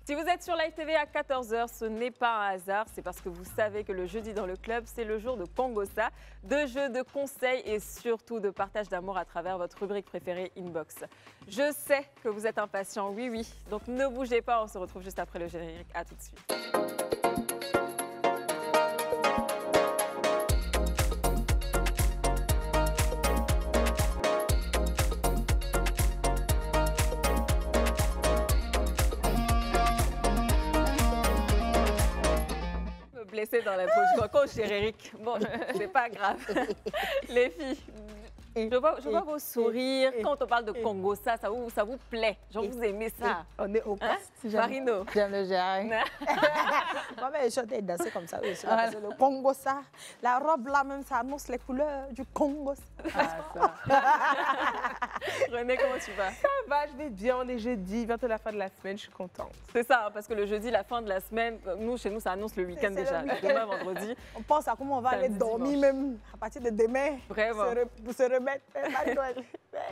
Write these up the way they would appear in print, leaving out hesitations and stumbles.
Si vous êtes sur Live TV à 14 h, ce n'est pas un hasard, c'est parce que vous savez que le jeudi dans le club, c'est le jour de Congossa, de jeux, de conseils et surtout de partage d'amour à travers votre rubrique préférée Inbox. Je sais que vous êtes impatients, oui, oui, donc ne bougez pas, on se retrouve juste après le générique. À tout de suite. Blessé dans l'introduction, coach Eric. Bon, c'est pas grave. Les filles, je vois vos sourires. Quand on parle de Congossa, ça vous plaît. Genre, vous aimez ça. On est au poste. Marino. J'aime le gérer. Moi, je chantais et danser comme ça. Oui, le Congossa. La robe là, même, ça annonce les couleurs du Congossa. René, comment tu vas? Ça va, je vais bien. On est jeudi, bientôt la fin de la semaine, je suis contente. C'est ça, parce que le jeudi, la fin de la semaine, nous, chez nous, ça annonce le week-end déjà. Demain, vendredi. On pense à comment on va aller dormir même à partir de demain. Vraiment. Pour se remettre.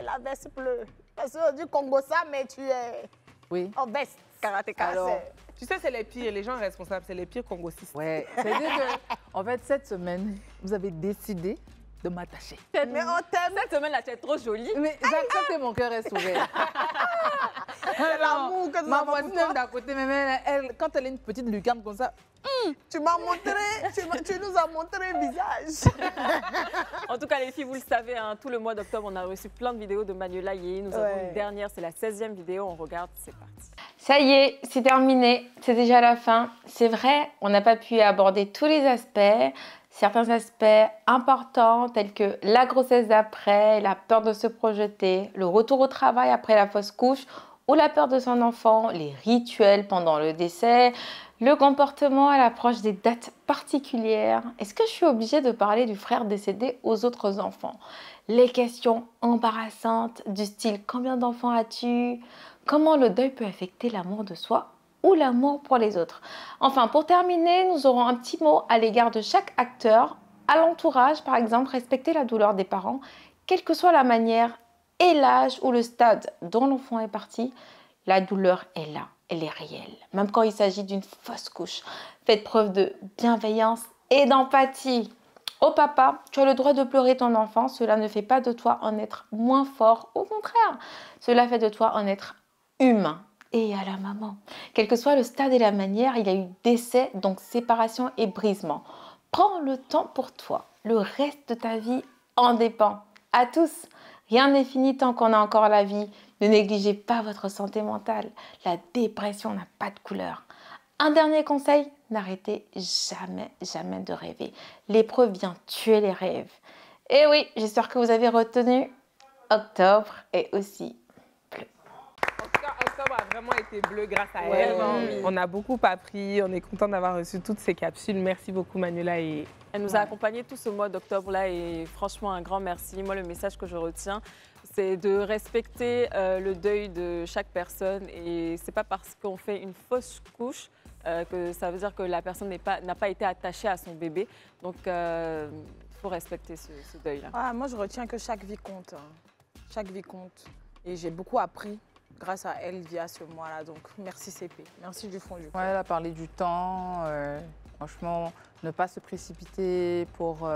La veste bleue. Parce que du Congossa, mais tu es en veste. Karatéka. Alors, tu sais, c'est les pires, les gens responsables, c'est les pires congossistes. Ouais, c'est-à-dire que, en fait, cette semaine, vous avez décidé de m'attacher. Mais on t'aime. Cette semaine-là, tu es trop jolie. Mais j'accepte que mon cœur est ouvert. C'est l'amour que tu Ma as pour voisine toi. d'à côté, mais elle, quand elle a une petite lucarne comme ça, Tu m'as montré, tu nous as montré le visage. En tout cas, les filles, vous le savez, hein, tout le mois d'octobre, on a reçu plein de vidéos de Manuela Yeye. Nous avons une dernière, c'est la 16e vidéo. On regarde, c'est parti. Ça y est, c'est terminé, c'est déjà la fin. C'est vrai, on n'a pas pu aborder tous les aspects. Certains aspects importants tels que la grossesse d'après, la peur de se projeter, le retour au travail après la fausse couche ou la peur de son enfant, les rituels pendant le décès, le comportement à l'approche des dates particulières. Est-ce que je suis obligée de parler du frère décédé aux autres enfants? Les questions embarrassantes du style « Combien d'enfants as-tu » Comment le deuil peut affecter l'amour de soi ou l'amour pour les autres. Enfin, pour terminer, nous aurons un petit mot à l'égard de chaque acteur. À l'entourage, par exemple, respecter la douleur des parents, quelle que soit la manière et l'âge ou le stade dont l'enfant est parti, la douleur est là, elle est réelle. Même quand il s'agit d'une fausse couche. Faites preuve de bienveillance et d'empathie. Oh papa, tu as le droit de pleurer ton enfant, cela ne fait pas de toi un être moins fort, au contraire, cela fait de toi un être humain. Et à la maman, quel que soit le stade et la manière, il y a eu décès, donc séparation et brisement. Prends le temps pour toi, le reste de ta vie en dépend. À tous, rien n'est fini tant qu'on a encore la vie. Ne négligez pas votre santé mentale, la dépression n'a pas de couleur. Un dernier conseil, n'arrêtez jamais de rêver. L'épreuve vient tuer les rêves. Et oui, j'espère que vous avez retenu octobre et aussi bleu. En tout cas, octobre a vraiment été bleu grâce à elle. On a beaucoup appris, on est content d'avoir reçu toutes ces capsules. Merci beaucoup Manuela. Elle nous a accompagnés tout ce mois d'octobre-là et franchement, un grand merci. Moi, le message que je retiens, c'est de respecter le deuil de chaque personne et c'est pas parce qu'on fait une fausse couche que ça veut dire que la personne n'a pas été attachée à son bébé. Donc, il faut respecter ce deuil-là. Ah, moi, je retiens que chaque vie compte. Chaque vie compte. Et j'ai beaucoup appris grâce à elle via ce mois-là. Donc, merci CP. Merci du fond du cœur. ouais, elle a parlé du temps. Franchement, ne pas se précipiter pour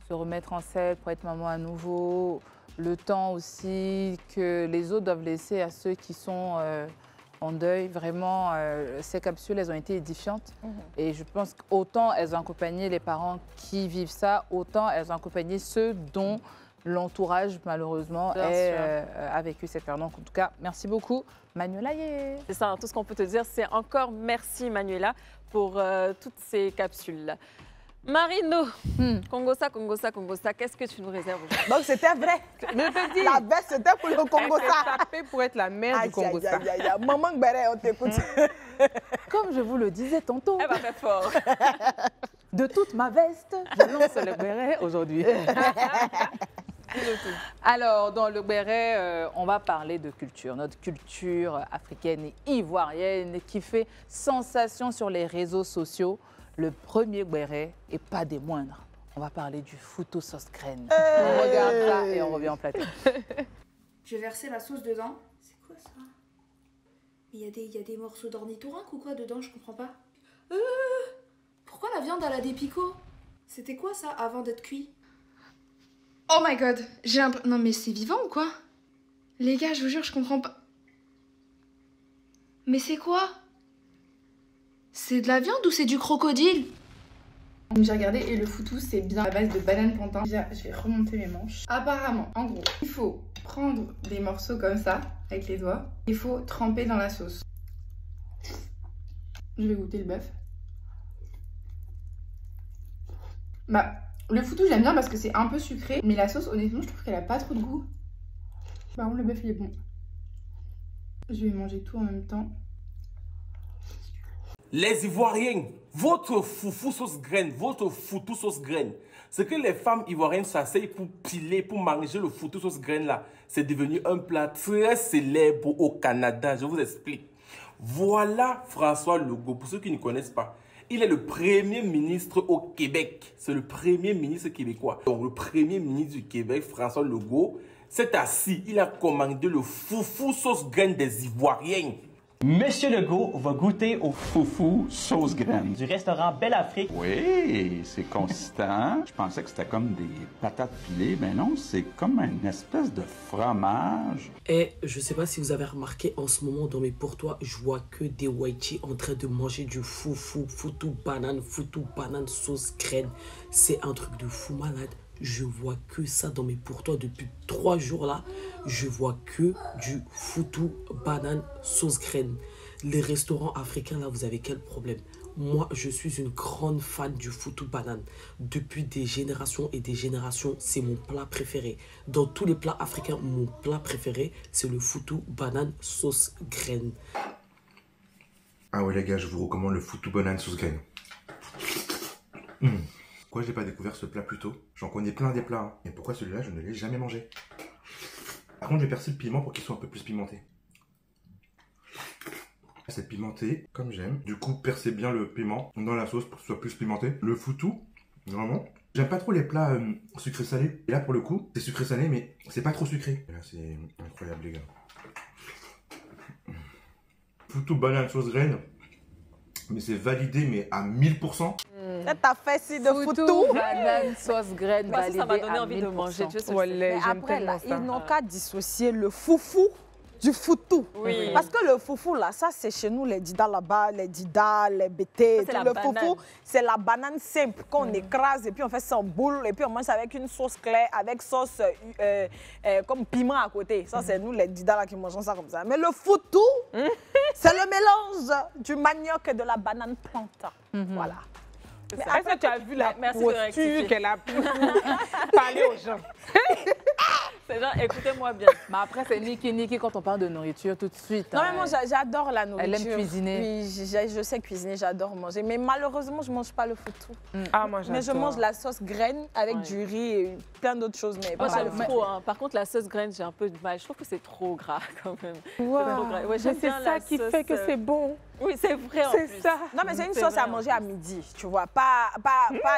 se remettre en selle, pour être maman à nouveau. Le temps aussi que les autres doivent laisser à ceux qui sont en deuil. Vraiment, ces capsules, elles ont été édifiantes. Et je pense qu'autant elles ont accompagné les parents qui vivent ça, autant elles ont accompagné ceux dont l'entourage, malheureusement, a vécu cette période. Donc, en tout cas, merci beaucoup, Manuela Yeye. C'est ça, hein, tout ce qu'on peut te dire, c'est encore merci, Manuela, pour toutes ces capsules-là. Marino, Congossa, qu'est-ce que tu nous réserves aujourd'hui? Donc, c'était vrai. Mais je te dis, La veste, c'était pour le elle Congossa. s'est tapée pour être la mère du Congossa. Maman Gbere, on t'écoute. Comme je vous le disais tantôt, Elle va faire fort. de toute ma veste, j'annonce le béret aujourd'hui. Alors, dans le béret, on va parler de culture, notre culture africaine et ivoirienne qui fait sensation sur les réseaux sociaux. Le premier béret, et pas des moindres, on va parler du foutou sauce graine. On regarde ça et on revient en plateau. Je vais verser la sauce dedans. C'est quoi ça? Il y a des morceaux d'ornithorynque ou quoi dedans, je comprends pas. Pourquoi la viande elle a des picots? C'était quoi ça avant d'être cuit? Oh my god, Non mais c'est vivant ou quoi? Les gars, je vous jure, je comprends pas. Mais c'est quoi? C'est de la viande ou c'est du crocodile? J'ai regardé et le foutou c'est bien à base de banane plantain. Déjà, je vais remonter mes manches. Apparemment, en gros, il faut prendre des morceaux comme ça, avec les doigts. Il faut tremper dans la sauce. Je vais goûter le bœuf. Bah, le foutou j'aime bien parce que c'est un peu sucré, mais la sauce honnêtement je trouve qu'elle a pas trop de goût. Par contre le bœuf il est bon. Je vais manger tout en même temps. Les Ivoiriens, votre foufou sauce graine, votre foutou sauce graine, ce que les femmes ivoiriennes s'asseyent pour piler, pour manger le foutou sauce graine là, c'est devenu un plat très célèbre au Canada. Je vous explique. Voilà François Legault, pour ceux qui ne connaissent pas. Il est le premier ministre au Québec. C'est le premier ministre québécois. Donc le premier ministre du Québec, François Legault, s'est assis. Il a commandé le foufou sauce graine des Ivoiriens. Monsieur Legault va goûter au foufou sauce graine du restaurant Belle Afrique. Oui, c'est consistant. Je pensais que c'était comme des patates pilées, mais non, c'est comme une espèce de fromage. Et je sais pas si vous avez remarqué, en ce moment dans mes pourtois, je vois que des Waiti en train de manger du foutou banane sauce graine. C'est un truc de fou malade. Je vois que ça dans mes pourtois depuis 3 jours là. Je vois que du foutou banane sauce graine. Les restaurants africains là, vous avez quel problème? Moi, je suis une grande fan du foutou banane. Depuis des générations et des générations, c'est mon plat préféré. Dans tous les plats africains, mon plat préféré, c'est le foutou banane sauce graine. Ah ouais les gars, je vous recommande le foutou banane sauce graine. Pourquoi je n'ai pas découvert ce plat plus tôt? J'en connais plein des plats, hein. Mais pourquoi celui-là, je ne l'ai jamais mangé? Par contre, j'ai percé le piment pour qu'il soit un peu plus pimenté. C'est pimenté, comme j'aime. Du coup, percez bien le piment dans la sauce pour que ce soit plus pimenté. Le foutou, vraiment. J'aime pas trop les plats sucrés-salés. Et là, pour le coup, c'est sucré-salé, mais c'est pas trop sucré. Et là, c'est incroyable, les gars. Foutou banane sauce graine. Mais c'est validé, mais à 1000%. Ta fesse de foutou. Banane, sauce graine, validée Ça m'a donné à envie de 1000%. manger. Tu sais, Mais après, là, ils n'ont qu'à dissocier le foufou du foutou. Oui. Parce que le foufou, là, ça, c'est chez nous, les didas là-bas, les didas, les bétés. Ça, c'est la Le banane. foufou, c'est la banane simple qu'on écrase et puis on fait ça en boule et puis on mange ça avec une sauce claire, avec sauce comme piment à côté. Ça, c'est nous, les didas là, qui mangeons ça comme ça. Mais le foutou, c'est le mélange du manioc et de la banane plantain. Voilà. Mais est-ce que tu as vu la Merci de rectifier. posture qu'elle a pu parler aux gens? C'est genre, écoutez-moi bien. Mais après, c'est niqué quand on parle de nourriture tout de suite. Non, mais moi, j'adore la nourriture. Elle aime cuisiner. Oui, je sais cuisiner, j'adore manger. Mais malheureusement, je ne mange pas le foutou. Ah, moi, j'adore. Mais je mange la sauce graine avec du riz et plein d'autres choses. Mais Moi, pas le j'aime foutou. trop. Hein. Par contre, la sauce graine, j'ai un peu de mal. Je trouve que c'est trop gras quand même. Wow. C'est trop gras. Ouais, Mais j'aime c'est bien ça la qui sauce, fait que c'est bon. Oui, c'est vrai en C'est plus. ça. Non, mais c'est une C'est sauce vrai, à manger à midi, tu vois, pas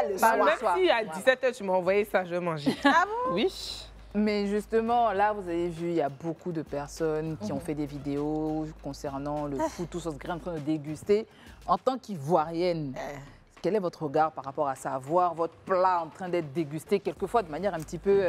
le soir. Même si à 17h, tu m'as envoyé ça, je mangeais. Ah bon? Oui. Mais justement, là, vous avez vu, il y a beaucoup de personnes qui ont fait des vidéos concernant le foutou sauce graine en train de déguster. En tant qu'Ivoirienne, quel est votre regard par rapport à ça? Voir votre plat en train d'être dégusté quelquefois de manière un petit peu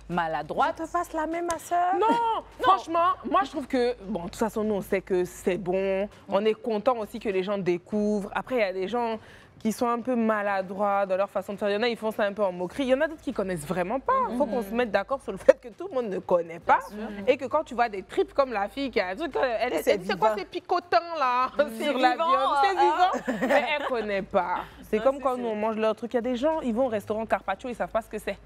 maladroite. Je te fasse la même, ma soeur. Non, franchement, moi je trouve que, bon, de toute façon, nous on sait que c'est bon. On est content aussi que les gens découvrent. Après, il y a des gens qui sont un peu maladroits dans leur façon de faire. Il y en a, ils font ça un peu en moquerie. Il y en a d'autres qui connaissent vraiment pas. Il faut qu'on se mette d'accord sur le fait que tout le monde ne connaît pas. Et que quand tu vois des tripes comme la fille qui a un truc, elle dit, c'est quoi ces picotants là sur la viande? C'est vivant. Mais elle connaît pas. C'est comme quand nous on mange leur truc. Il y a des gens, ils vont au restaurant Carpaccio, ils savent pas ce que c'est.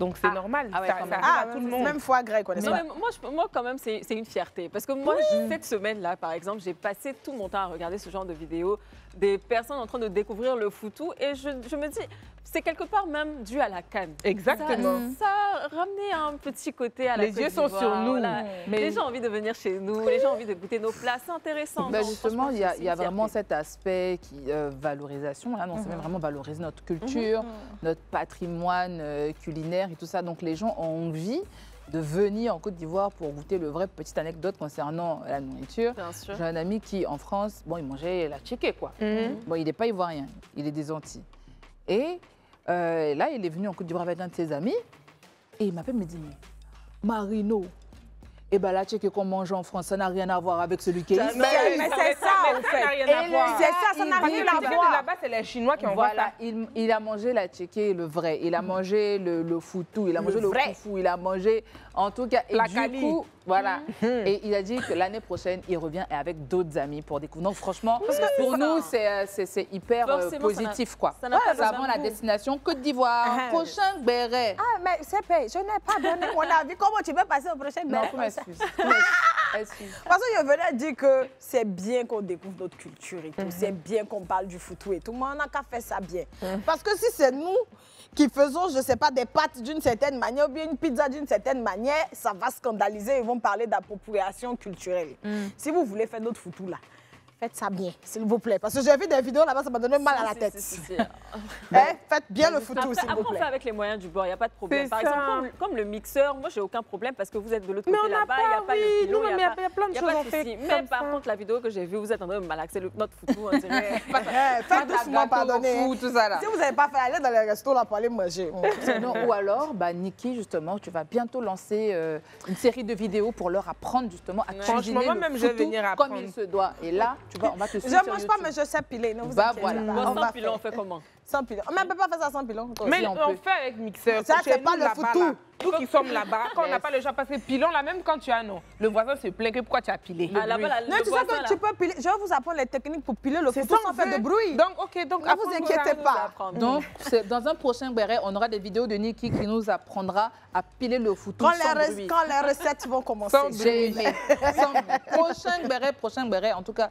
Donc c'est normal. Ah ouais, ça quand arrive même. à tout le monde. Même foie gras, ils connaissent Non, pas. mais moi, quand même, c'est une fierté. Parce que moi, cette semaine-là, par exemple, j'ai passé tout mon temps à regarder ce genre de vidéos, des personnes en train de découvrir le foutou. Et je me dis, c'est quelque part même dû à la canne. Exactement. Ça a ramené un petit côté à la Les Côte yeux sont d'Ivoire, sur nous. voilà. Mais- Les gens ont envie de venir chez nous, les gens ont envie de goûter nos plats. C'est intéressant. Ben Non, justement, franchement, il y a, c'est il y a une vraiment fierté. cet aspect qui valorisation. Là, non, c'est même vraiment valoriser notre culture, notre patrimoine culinaire et tout ça. Donc les gens ont envie de venir en Côte d'Ivoire pour goûter le vrai. Petite anecdote concernant la nourriture. J'ai un ami qui, en France, bon, il mangeait la tchéké, quoi. Bon, il n'est pas ivoirien, il est des Antilles. Et là, il est venu en Côte d'Ivoire avec un de ses amis et il m'appelle, me dit, mais Marino, et ben la tchéké qu'on mange en France, ça n'a rien à voir avec celui qui est ici. Mais c'est ça, en fait. C'est ça, ça n'a rien à voir. Là-bas, c'est les Chinois qui envoient ça. Il a mangé la tchéké, le vrai. Il a mangé le foutou, il a mangé le foufou, il a mangé, en tout cas, et du coup, voilà. Et il a dit que l'année prochaine, il revient avec d'autres amis pour découvrir. Donc franchement, pour nous, c'est hyper positif, quoi. Ça avant la destination Côte d'Ivoire. Prochain béret. Ah, mais c'est payé. Je n'ai pas donné mon avis. Comment tu peux passer au prochain béret? Non, excuse. Parce que je venais dire que c'est bien qu'on découvre notre culture et tout. C'est bien qu'on parle du foutou et tout. Mais on n'a qu'à faire ça bien. Parce que si c'est nous qui faisons, je ne sais pas, des pâtes d'une certaine manière ou bien une pizza d'une certaine manière, ça va scandaliser. Ils vont parler d'appropriation culturelle. Si vous voulez faire notre foutou là, faites ça bien, s'il vous plaît. Parce que j'ai vu des vidéos là-bas, ça m'a donné mal à la tête. Faites bien le foutou, s'il vous plaît. Après, on fait avec les moyens du bord, il n'y a pas de problème. Par exemple, comme le mixeur, moi, j'ai aucun problème parce que vous êtes de l'autre côté là-bas, il n'y a pas le pilon, il y a plein de choses à faire. Mais par contre, la vidéo que j'ai vue, vous êtes en train de malaxer notre foutou, on dirait. Faites doucement, pardonnez. Tout ça, là. Si vous n'avez pas fait, aller dans les restos là pour aller manger. Ou alors, Niki, justement, tu vas bientôt lancer une série de vidéos pour leur apprendre justement à cuisiner le foutou comme il se doit. Et là, tu vois, on va te suivre. Je ne mange pas, mais je sais piler. Ne vous inquiétez pas. Sans pilon, on fait comment? Sans pilon. Mais on ne peut pas faire ça sans pilon. Mais on fait avec mixeur. Ça, c'est pas le foutou. Nous qui sommes là-bas, quand on n'a pas le choix, parce que pilon, là, même quand tu as non, le voisin se plaint que pourquoi tu as pilé. Non, tu sais que tu peux piler. Je vais vous apprendre les techniques pour piler le foutou sans faire de bruit. Donc, ok, donc ne vous inquiétez pas. Donc, dans un prochain béret, on aura des vidéos de Niki qui nous apprendra à piler le foutou sans bruit. Quand les recettes vont commencer. J'ai aimé. Prochain béret, en tout cas,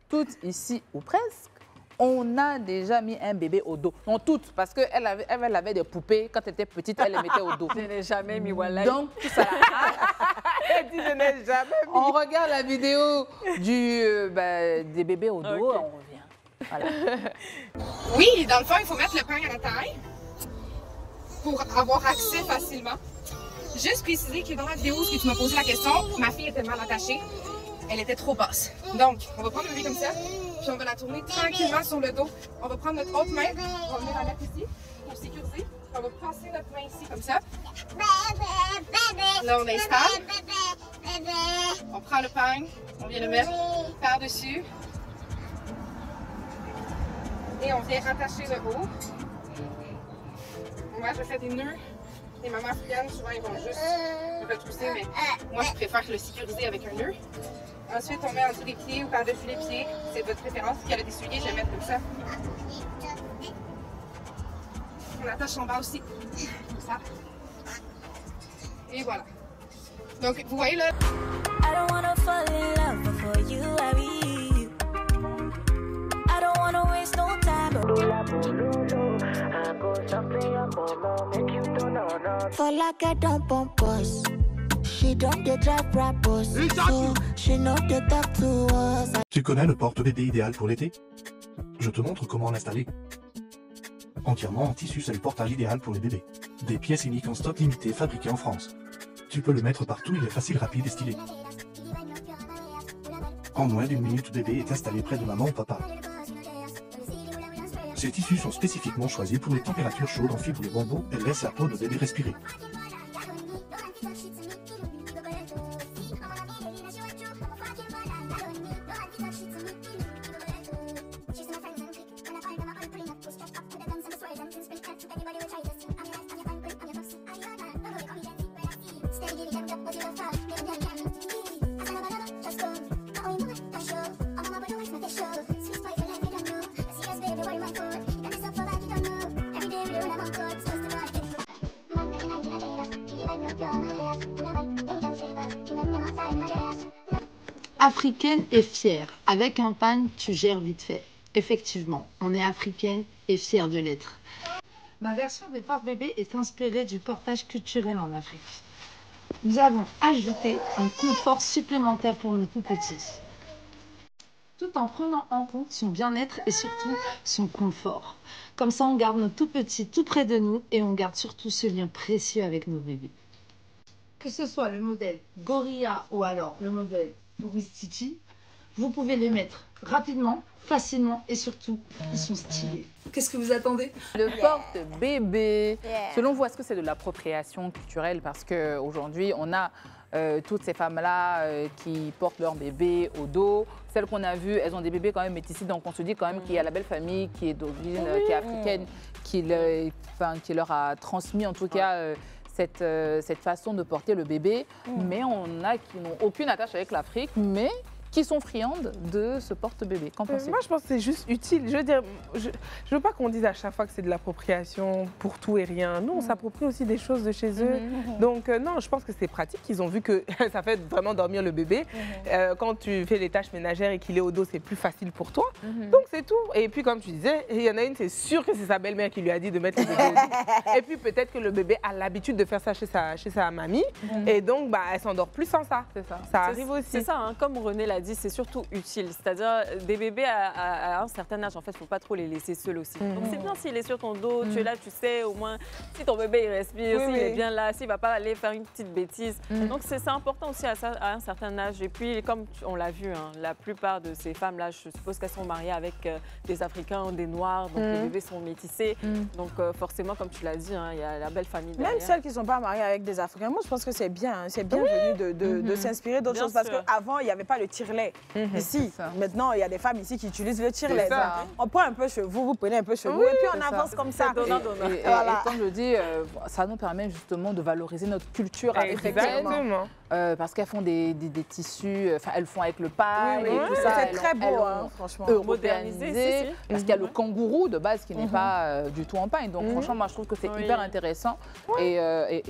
toutes ici ou presque. On a déjà mis un bébé au dos. Non, toutes, parce qu'elle avait des poupées. Quand elle était petite, elle les mettait au dos. Je n'ai jamais mis Wallah. Donc, tout ça. Elle dit, je n'ai jamais mis. On regarde la vidéo des bébés au dos, on revient. Voilà. Oui, dans le fond, il faut mettre le pain à la taille pour avoir accès facilement. Juste préciser que dans la vidéo où tu m'as posé la question, ma fille était mal attachée. Elle était trop basse. Donc, on va prendre le bébé comme ça, puis on va la tourner tranquillement sur le dos. On va prendre notre autre main, on va venir la mettre ici pour sécuriser. On va passer notre main ici comme ça. Là, on installe. On prend le pain, on vient le mettre par-dessus. Et on vient rattacher le haut. Moi, je fais des nœuds. Les mamans africaines, souvent, ils vont juste le retrousser, mais moi, je préfère le sécuriser avec un nœud. Ensuite, on met en dessous des pieds ou par-dessus les pieds. C'est votre préférence. Si elle a des souliers, je vais mettre comme ça. On attache en bas aussi. Comme ça. Et voilà. Donc, vous voyez là. I don't wanna fall in love before you arrive. I don't wanna waste no time. For like I don't pump us. She don't get drive rappers. So she know they talk to us. Tu connais le porte-bébé idéal pour l'été? Je te montre comment l'installer. Entièrement en tissu, c'est le portage idéal pour les bébés. Des pièces uniques en stock limité fabriquées en France. Tu peux le mettre partout, il est facile, rapide et stylé. En moins d'une minute, bébé est installé près de maman ou papa. Ces tissus sont spécifiquement choisis pour les températures chaudes en fibre de bambou et laissent la peau de bébé respirer. Africaine et fière. Avec un pan, tu gères vite fait. Effectivement, on est africaine et fière de l'être. Ma version des porte-bébés est inspirée du portage culturel en Afrique. Nous avons ajouté un confort supplémentaire pour nos tout petits, tout en prenant en compte son bien-être et surtout son confort. Comme ça, on garde nos tout petits tout près de nous et on garde surtout ce lien précieux avec nos bébés. Que ce soit le modèle Gorilla ou alors le modèle Touristiti, vous pouvez les mettre rapidement, facilement et surtout, ils sont stylés. Qu'est-ce que vous attendez? Le porte-bébé. Selon vous, est-ce que c'est de l'appropriation culturelle? Parce qu'aujourd'hui, on a toutes ces femmes-là qui portent leur bébé au dos. Celles qu'on a vues, elles ont des bébés quand même métissés. Donc on se dit quand même qu'il y a la belle famille qui est d'origine, qui est africaine, qui leur a transmis en tout cas cette façon de porter le bébé. Mais on a qui n'ont aucune attache avec l'Afrique, mais qui sont friandes de ce porte-bébé. Qu'en pensez-vous? Moi, je pense que c'est juste utile. Je veux dire, je veux pas qu'on dise à chaque fois que c'est de l'appropriation pour tout et rien. Nous, on s'approprie aussi des choses de chez eux. Donc, non, je pense que c'est pratique. Ils ont vu que ça fait vraiment dormir le bébé. Quand tu fais les tâches ménagères et qu'il est au dos, c'est plus facile pour toi. Donc, c'est tout. Et puis, comme tu disais, il y en a une, c'est sûr que c'est sa belle-mère qui lui a dit de mettre le bébé au dos. Et puis, peut-être que le bébé a l'habitude de faire ça chez sa mamie. Et donc, bah, elle s'endort plus sans ça. C'est ça. Ça arrive aussi. C'est ça, hein, comme René l'a dit, c'est surtout utile. C'est-à-dire, des bébés à un certain âge, en fait, il ne faut pas trop les laisser seuls aussi. Donc, c'est bien s'il est sur ton dos, tu es là, tu sais, au moins, si ton bébé il respire, s'il est bien là, s'il ne va pas aller faire une petite bêtise. Donc, c'est important aussi à un certain âge. Et puis, comme on l'a vu, hein, la plupart de ces femmes-là, je suppose qu'elles sont mariées avec des Africains ou des Noirs, donc les bébés sont métissés. Donc, forcément, comme tu l'as dit, hein, il y a la belle famille derrière. Même celles qui ne sont pas mariées avec des Africains, moi, je pense que c'est bien. Hein, c'est bienvenu de s'inspirer d'autres choses. Parce qu'avant, il n'y avait pas le tire-lait. Ici, maintenant, il y a des femmes ici qui utilisent le tire-lait. On prend un peu chez vous, vous prenez un peu chez vous, et puis on avance comme ça. Et comme je dis, ça nous permet justement de valoriser notre culture africaine. Parce qu'elles font des tissus, elles font avec le paille et tout ça. C'est très beau, franchement. Modernisé. Parce qu'il y a le kangourou de base qui n'est pas du tout en paille. Donc franchement, moi je trouve que c'est hyper intéressant. Et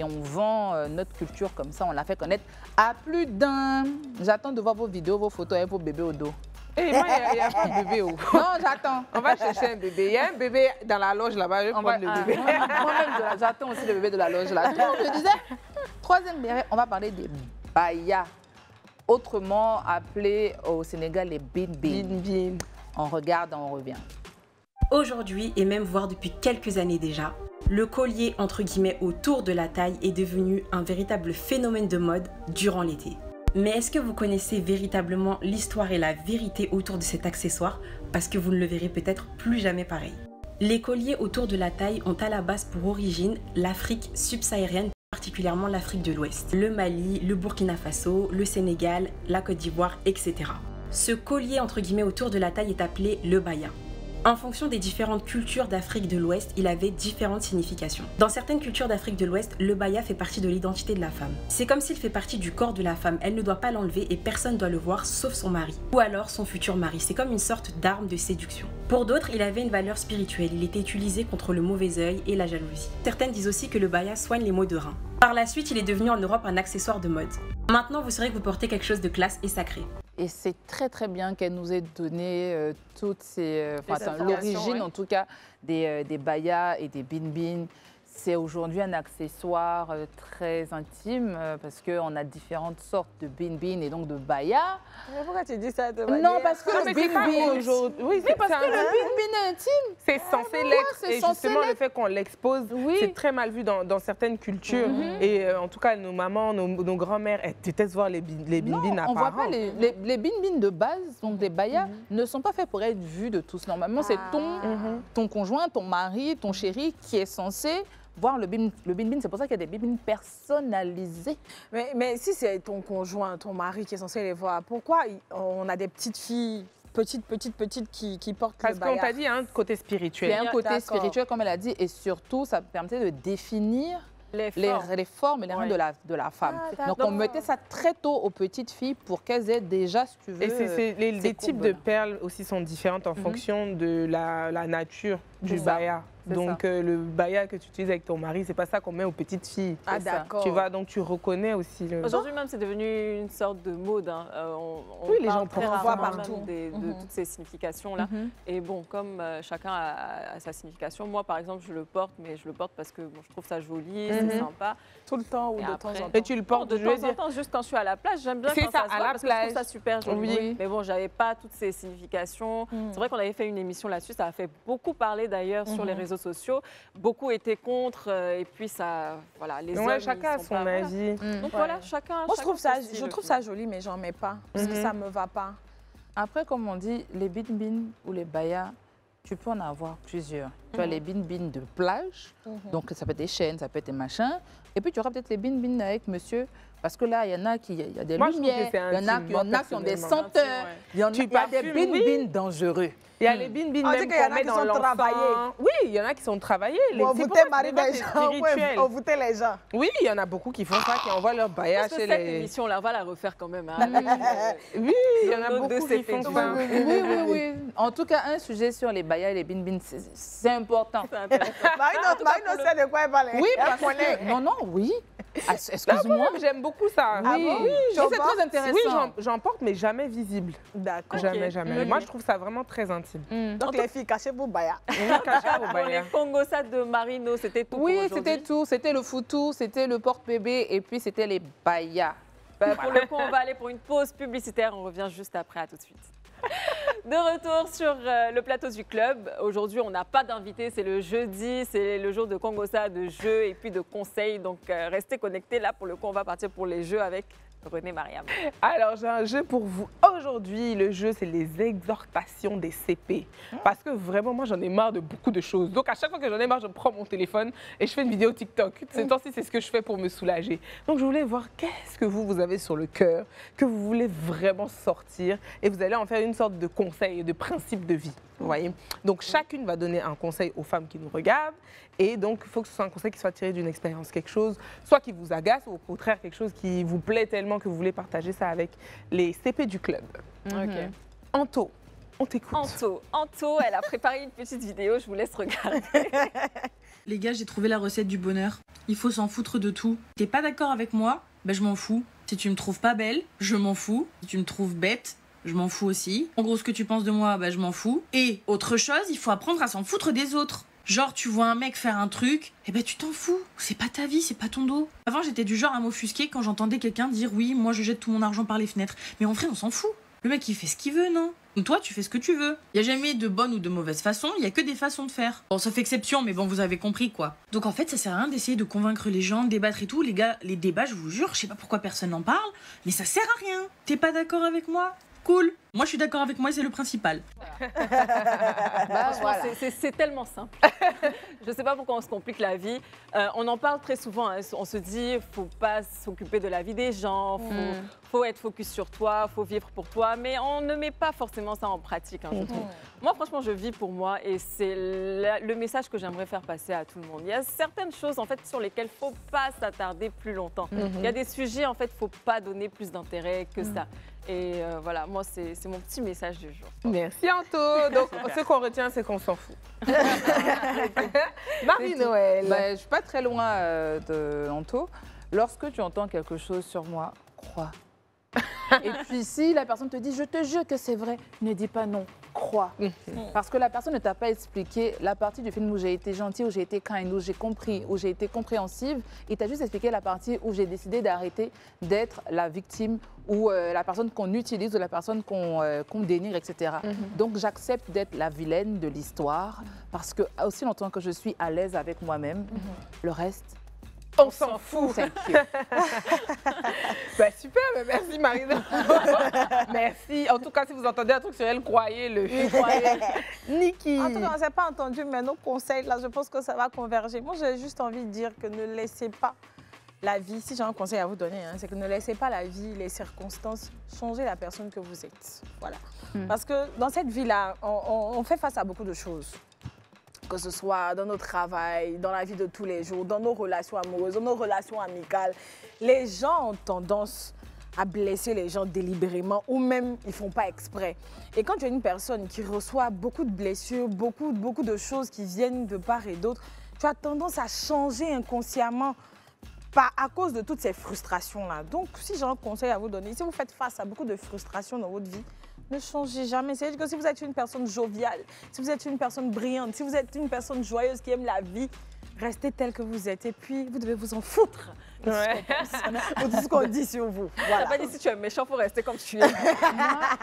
on vend notre culture comme ça, on la fait connaître à plus d'un. J'attends de voir vos vidéos, vos photos avec vos bébés au dos. Et moi, il n'y a pas de bébé au dos. Non, j'attends. On va chercher un bébé. Il y a un bébé dans la loge là-bas, je vais prendre le bébé. Moi-même, j'attends aussi le bébé de la loge là. Donc, je disais, troisième bébé, on va parler des bayas, autrement appelés au Sénégal les bin-bin. On regarde, on revient. Aujourd'hui, et même voire depuis quelques années déjà, le collier entre guillemets autour de la taille est devenu un véritable phénomène de mode durant l'été. Mais est-ce que vous connaissez véritablement l'histoire et la vérité autour de cet accessoire? Parce que vous ne le verrez peut-être plus jamais pareil. Les colliers autour de la taille ont à la base pour origine l'Afrique subsaharienne, particulièrement l'Afrique de l'Ouest, le Mali, le Burkina Faso, le Sénégal, la Côte d'Ivoire, etc. Ce collier entre guillemets autour de la taille est appelé le baya. En fonction des différentes cultures d'Afrique de l'Ouest, il avait différentes significations. Dans certaines cultures d'Afrique de l'Ouest, le baya fait partie de l'identité de la femme. C'est comme s'il fait partie du corps de la femme, elle ne doit pas l'enlever et personne ne doit le voir sauf son mari. Ou alors son futur mari, c'est comme une sorte d'arme de séduction. Pour d'autres, il avait une valeur spirituelle, il était utilisé contre le mauvais œil et la jalousie. Certaines disent aussi que le baya soigne les maux de rein. Par la suite, il est devenu en Europe un accessoire de mode. Maintenant, vous saurez que vous portez quelque chose de classe et sacré. Et c'est très très bien qu'elle nous ait donné toutes ces, l'origine en tout cas des bayas et des bin-bin. C'est aujourd'hui un accessoire très intime parce qu'on a différentes sortes de bin-bin et donc de bayas. Mais pourquoi tu dis ça de Non, parce que le bin-bin aujourd'hui. Oui, parce que le bin-bin est intime. C'est censé l'être. Et justement, le fait qu'on l'expose, c'est très mal vu dans certaines cultures. Et en tout cas, nos mamans, nos grands-mères, elles détestent voir les bin-bin apparents. On ne voit pas les bin-bin de base, donc les bayas, ne sont pas faits pour être vus de tous. Normalement, c'est ton conjoint, ton mari, ton chéri qui est censé voir le bin-bin. C'est pour ça qu'il y a des bin-bin personnalisés. Mais si c'est ton conjoint, ton mari qui est censé les voir, pourquoi on a des petites filles petites qui portent le baya? Parce qu'on t'a dit, il y a un côté spirituel. Il y a un côté spirituel, comme elle a dit, et surtout, ça permettait de définir les formes et les reins de la femme. Donc, on mettait ça très tôt aux petites filles pour qu'elles aient déjà, si tu veux... Et les types de perles aussi sont différentes en fonction de la nature du baya. Donc, le baya que tu utilises avec ton mari, c'est pas ça qu'on met aux petites filles. Ah, d'accord. Tu vois, donc tu reconnais aussi. Aujourd'hui même, c'est devenu une sorte de mode. Hein. Oui, les gens voient partout de toutes ces significations-là. Et bon, comme chacun a sa signification, moi, par exemple, je le porte, mais je le porte parce que je trouve ça joli, c'est sympa. Tout le temps ou de temps en temps? Et tu le portes de temps en temps, juste quand je suis à la plage. J'aime bien quand ça se voit parce que je trouve ça super joli. Oui. Mais bon, j'avais pas toutes ces significations. C'est vrai qu'on avait fait une émission là-dessus. Ça a fait beaucoup parler d'ailleurs sur les réseaux réseaux sociaux, beaucoup étaient contre et puis ça, voilà, les hommes, chacun a son avis. Donc voilà, chacun. Moi, je trouve ça joli, mais j'en mets pas parce que ça me va pas. Après, comme on dit, les bin-bin ou les bayas, tu peux en avoir plusieurs. Tu as les bin-bin de plage, donc ça peut être des chaînes, ça peut être des machins. Et puis tu auras peut-être les bin-bin avec monsieur, parce que là, il y en a qui, il y a des lumières, il y en a qui ont des senteurs, il y a des bin-bin dangereux. Il y a les bin-bin même qu'on met dans l'enfant. Oui, il y en a qui sont travaillés. On voûtait on voûtait les gens. Oui, il y en a beaucoup qui font ça, qui envoient leur baya chez les... Cette émission-là, on va la refaire quand même. Oui, il y en a beaucoup qui font ça. Oui. En tout cas, un sujet sur les bayas et les bin-bin, c'est important. Marino sait de quoi elle parle. Oui, parce que... Oui. Excuse-moi. J'aime beaucoup ça. Oui, c'est très intéressant. Oui, j'en porte, mais jamais visible. D'accord. Jamais. Moi, je trouve ça vraiment très intime. Donc les filles, cachez vos bayas. Les Congosa de Marino, c'était tout. Oui, c'était tout. C'était le foutou, c'était le porte-bébé et puis c'était les bayas. Pour le coup, on va aller pour une pause publicitaire. On revient juste après. À tout de suite. De retour sur le plateau du club. Aujourd'hui, on n'a pas d'invité. C'est le jeudi, c'est le jour de Congosa, de jeux et puis de conseils. Donc, restez connectés. Là, pour le coup, on va partir pour les jeux avec René Mariam. Alors, j'ai un jeu pour vous. Aujourd'hui, le jeu, c'est les exhortations des CP. Parce que vraiment, moi, j'en ai marre de beaucoup de choses. Donc, à chaque fois que j'en ai marre, je prends mon téléphone et je fais une vidéo TikTok. Ces temps-ci, c'est ce que je fais pour me soulager. Donc, je voulais voir qu'est-ce que vous avez sur le cœur, que vous voulez vraiment sortir. Et vous allez en faire une sorte de conseil, de principe de vie. Vous voyez? Donc, chacune va donner un conseil aux femmes qui nous regardent. Et donc, il faut que ce soit un conseil qui soit tiré d'une expérience, quelque chose, soit qui vous agace, ou au contraire, quelque chose qui vous plaît tellement que vous voulez partager ça avec les CP du club. Ok. Anto, on t'écoute. Anto, elle a préparé une petite vidéo, je vous laisse regarder. Les gars, j'ai trouvé la recette du bonheur. Il faut s'en foutre de tout. T'es pas d'accord avec moi? Ben, je m'en fous. Si tu me trouves pas belle, je m'en fous. Si tu me trouves bête, je m'en fous aussi. En gros, ce que tu penses de moi, ben, je m'en fous. Et autre chose, il faut apprendre à s'en foutre des autres. Genre, tu vois un mec faire un truc, eh ben tu t'en fous. C'est pas ta vie, c'est pas ton dos. Avant, j'étais du genre à m'offusquer quand j'entendais quelqu'un dire « Oui, moi je jette tout mon argent par les fenêtres ». Mais en vrai, on s'en fout. Le mec, il fait ce qu'il veut, non? Donc toi, tu fais ce que tu veux. Il y a jamais de bonne ou de mauvaise façon, il y a que des façons de faire. Bon, sauf exception, mais bon, vous avez compris, quoi. Donc en fait, ça sert à rien d'essayer de convaincre les gens, de débattre et tout. Les gars, les débats, je vous jure, je sais pas pourquoi personne n'en parle, mais ça sert à rien. T'es pas d'accord avec moi? Cool. Moi, je suis d'accord avec moi, c'est le principal. Voilà. C'est tellement simple. Je ne sais pas pourquoi on se complique la vie. On en parle très souvent. Hein. On se dit, faut pas s'occuper de la vie des gens, faut être focus sur toi, faut vivre pour toi. Mais on ne met pas forcément ça en pratique, hein, je trouve. Moi, franchement, je vis pour moi et c'est le message que j'aimerais faire passer à tout le monde. Il y a certaines choses, en fait, sur lesquelles il ne faut pas s'attarder plus longtemps. Il y a des sujets, en fait, il ne faut pas donner plus d'intérêt que ça. Et voilà, moi, c'est mon petit message du jour. Merci, Anto. Donc, ce qu'on retient, c'est qu'on s'en fout. Marie-Noël. Ben, je ne suis pas très loin de Anto. Lorsque tu entends quelque chose sur moi, crois. Et puis, si la personne te dit « Je te jure que c'est vrai », ne dis pas non. Crois. Parce que la personne ne t'a pas expliqué la partie du film où j'ai été gentille, où j'ai été kind, où j'ai compris, où j'ai été compréhensive. Il t'a juste expliqué la partie où j'ai décidé d'arrêter d'être la victime ou la personne qu'on utilise ou la personne qu'on dénigre, etc. Donc j'accepte d'être la vilaine de l'histoire parce que aussi longtemps que je suis à l'aise avec moi-même, le reste, on s'en fout. Bah, super, merci Marina. Merci. En tout cas, si vous entendez un truc sur elle, croyez-le. Niki. En tout cas, on ne s'est pas entendu, mais nos conseils, là, je pense que ça va converger. Moi, j'ai juste envie de dire que ne laissez pas la vie, si j'ai un conseil à vous donner, hein, c'est que ne laissez pas la vie, les circonstances changer la personne que vous êtes. Voilà. Parce que dans cette vie-là, on fait face à beaucoup de choses. Que ce soit dans notre travail, dans la vie de tous les jours, dans nos relations amoureuses, dans nos relations amicales. Les gens ont tendance à blesser les gens délibérément ou même ils ne font pas exprès. Et quand tu es une personne qui reçoit beaucoup de blessures, beaucoup de choses qui viennent de part et d'autre, tu as tendance à changer inconsciemment à cause de toutes ces frustrations-là. Donc, si j'ai un conseil à vous donner, si vous faites face à beaucoup de frustrations dans votre vie, ne changez jamais. C'est-à-dire que si vous êtes une personne joviale, si vous êtes une personne brillante, si vous êtes une personne joyeuse qui aime la vie, restez tel que vous êtes. Et puis, vous devez vous en foutre de tout ce qu'on dit sur vous. Voilà. Pas dit si tu es méchant, il faut rester comme tu es.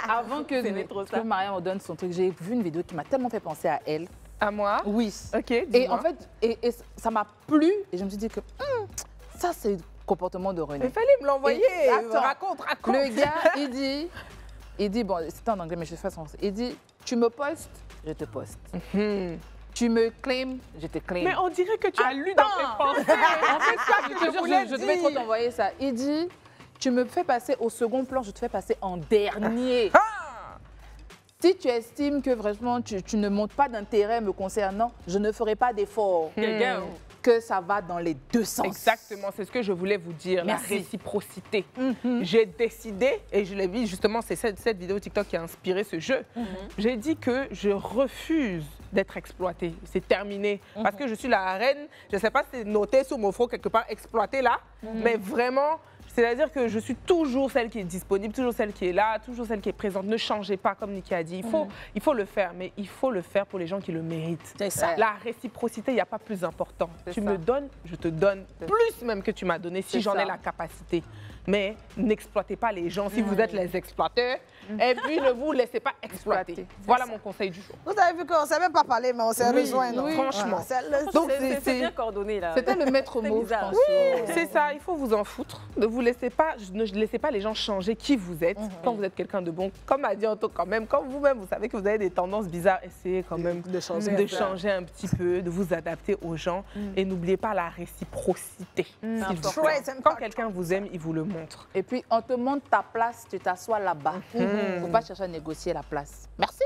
Avant que Mariam me donne son truc, j'ai vu une vidéo qui m'a tellement fait penser à elle. À moi? Oui. Ok, et en fait, et ça m'a plu. Et je me suis dit que ça, c'est le comportement de René. Il fallait me l'envoyer. Raconte. Le gars, il dit, bon, c'était en anglais, mais je fais en français. Il dit, tu me postes, je te poste. Tu me claims, je te claim. Mais on dirait que tu as lu dans tes pensées. En fait, ça, je devais trop t'envoyer ça. Il dit, tu me fais passer au second plan, je te fais passer en dernier. Si tu estimes que vraiment tu ne montres pas d'intérêt me concernant, je ne ferai pas d'effort. Que ça va dans les deux sens. Exactement, c'est ce que je voulais vous dire, la réciprocité. J'ai décidé, et je l'ai vu justement, c'est cette vidéo TikTok qui a inspiré ce jeu. J'ai dit que je refuse d'être exploitée. C'est terminé. Parce que je suis la reine, je ne sais pas si c'est noté sur mon front quelque part, exploitée là, mais vraiment... C'est-à-dire que je suis toujours celle qui est disponible, toujours celle qui est là, toujours celle qui est présente. Ne changez pas, comme Niki a dit. Il faut le faire, mais il faut le faire pour les gens qui le méritent. C'est ça. La réciprocité, il n'y a pas plus important. Tu me donnes, je te donne plus même que tu m'as donné, si j'en ai la capacité. Mais n'exploitez pas les gens si vous êtes les exploiteurs. Et puis, ne vous laissez pas exploiter. Voilà mon conseil du jour. Vous avez vu qu'on ne s'est même pas parlé, mais on s'est rejoints. Oui, franchement. Donc, c'est bien coordonné, là. C'était le maître mot, je pense. Oui, c'est ça. Il faut vous en foutre. Ne laissez pas les gens changer qui vous êtes. Quand vous êtes quelqu'un de bon, comme a dit Anto quand même, quand vous-même, vous savez que vous avez des tendances bizarres, essayez quand même de changer un petit peu, de vous adapter aux gens. Et n'oubliez pas la réciprocité. Quand quelqu'un vous aime, il vous le montre. Et puis, on te montre ta place, tu t'assois là-bas. Il ne faut pas chercher à négocier la place. Merci.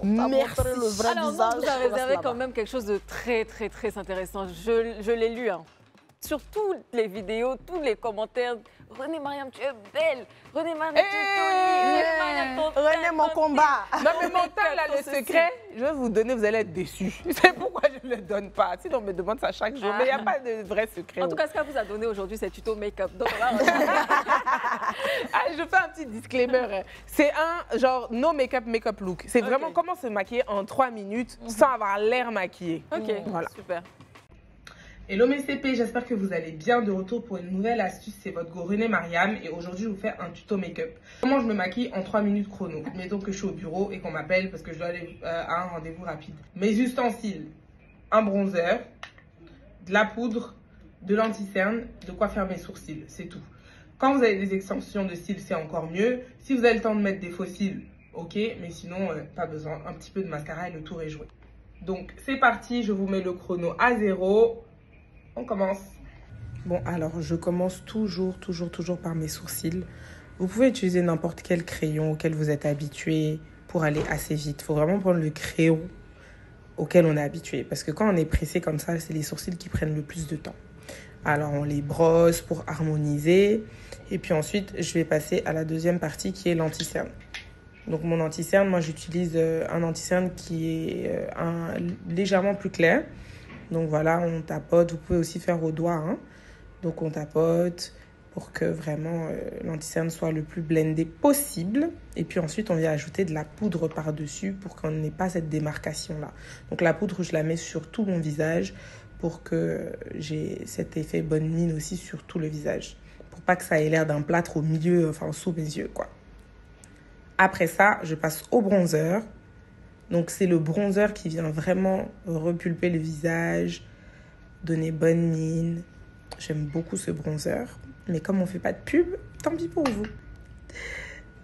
Merci. Alors, vous avez réservé quand même quelque chose de très, très, très intéressant. Je l'ai lu, hein. Sur toutes les vidéos, tous les commentaires. René Mariam, tu es belle. René Mariam, tu es jolie. René, mon combat. Non, mais mon temps, là, le secret, je vais vous donner, vous allez être déçus. C'est pourquoi je ne le donne pas. Sinon, on me demande ça chaque jour. Mais il n'y a pas de vrai secret. En tout cas, ce qu'elle vous a donné aujourd'hui, c'est tuto make-up. Donc, je fais un petit disclaimer. C'est un genre no make-up, make-up look. C'est vraiment comment se maquiller en 3 minutes sans avoir l'air maquillé. Ok, voilà. Super. Hello mes CP, j'espère que vous allez bien, de retour pour une nouvelle astuce, c'est votre go René Mariam et aujourd'hui je vous fais un tuto make-up. Comment je me maquille en 3 minutes chrono. Mettons que je suis au bureau et qu'on m'appelle parce que je dois aller à un rendez-vous rapide. Mes ustensiles, un bronzer, de la poudre, de l'anti-cerne, de quoi faire mes sourcils, c'est tout. Quand vous avez des extensions de cils, c'est encore mieux. Si vous avez le temps de mettre des faux cils, ok, mais sinon pas besoin, un petit peu de mascara et le tour est joué. Donc c'est parti, je vous mets le chrono à 0. On commence. Bon, alors, je commence toujours par mes sourcils. Vous pouvez utiliser n'importe quel crayon auquel vous êtes habitué pour aller assez vite. Il faut vraiment prendre le crayon auquel on est habitué. Parce que quand on est pressé comme ça, c'est les sourcils qui prennent le plus de temps. Alors, on les brosse pour harmoniser. Et puis ensuite, je vais passer à la deuxième partie qui est l'anti-cerne. Donc, mon anti-cerne, moi, j'utilise un anti-cerne qui est légèrement plus clair. Donc voilà, on tapote. Vous pouvez aussi faire au doigt. Hein. Donc on tapote pour que vraiment l'anti-cerne soit le plus blendé possible. Et puis ensuite, on vient ajouter de la poudre par-dessus pour qu'on n'ait pas cette démarcation-là. Donc la poudre, je la mets sur tout mon visage pour que j'ai cet effet bonne mine aussi sur tout le visage. Pour pas que ça ait l'air d'un plâtre au milieu, enfin sous mes yeux, quoi. Après ça, je passe au bronzer. Donc, c'est le bronzer qui vient vraiment repulper le visage, donner bonne mine. J'aime beaucoup ce bronzer. Mais comme on ne fait pas de pub, tant pis pour vous.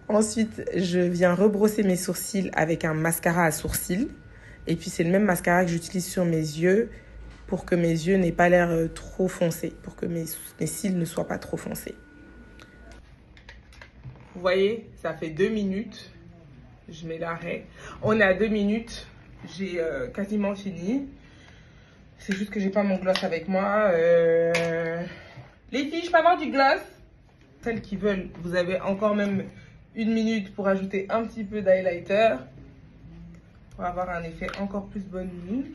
Ensuite, je viens rebrosser mes sourcils avec un mascara à sourcils. Et puis, c'est le même mascara que j'utilise sur mes yeux pour que mes yeux n'aient pas l'air trop foncés, pour que mes cils ne soient pas trop foncés. Vous voyez, ça fait 2 minutes. Je mets l'arrêt. On est à 2 minutes. J'ai quasiment fini. C'est juste que j'ai pas mon gloss avec moi. Les filles, je peux avoir du gloss? Celles qui veulent, vous avez encore même 1 minute pour ajouter un petit peu d'highlighter. Pour avoir un effet encore plus bonne mine.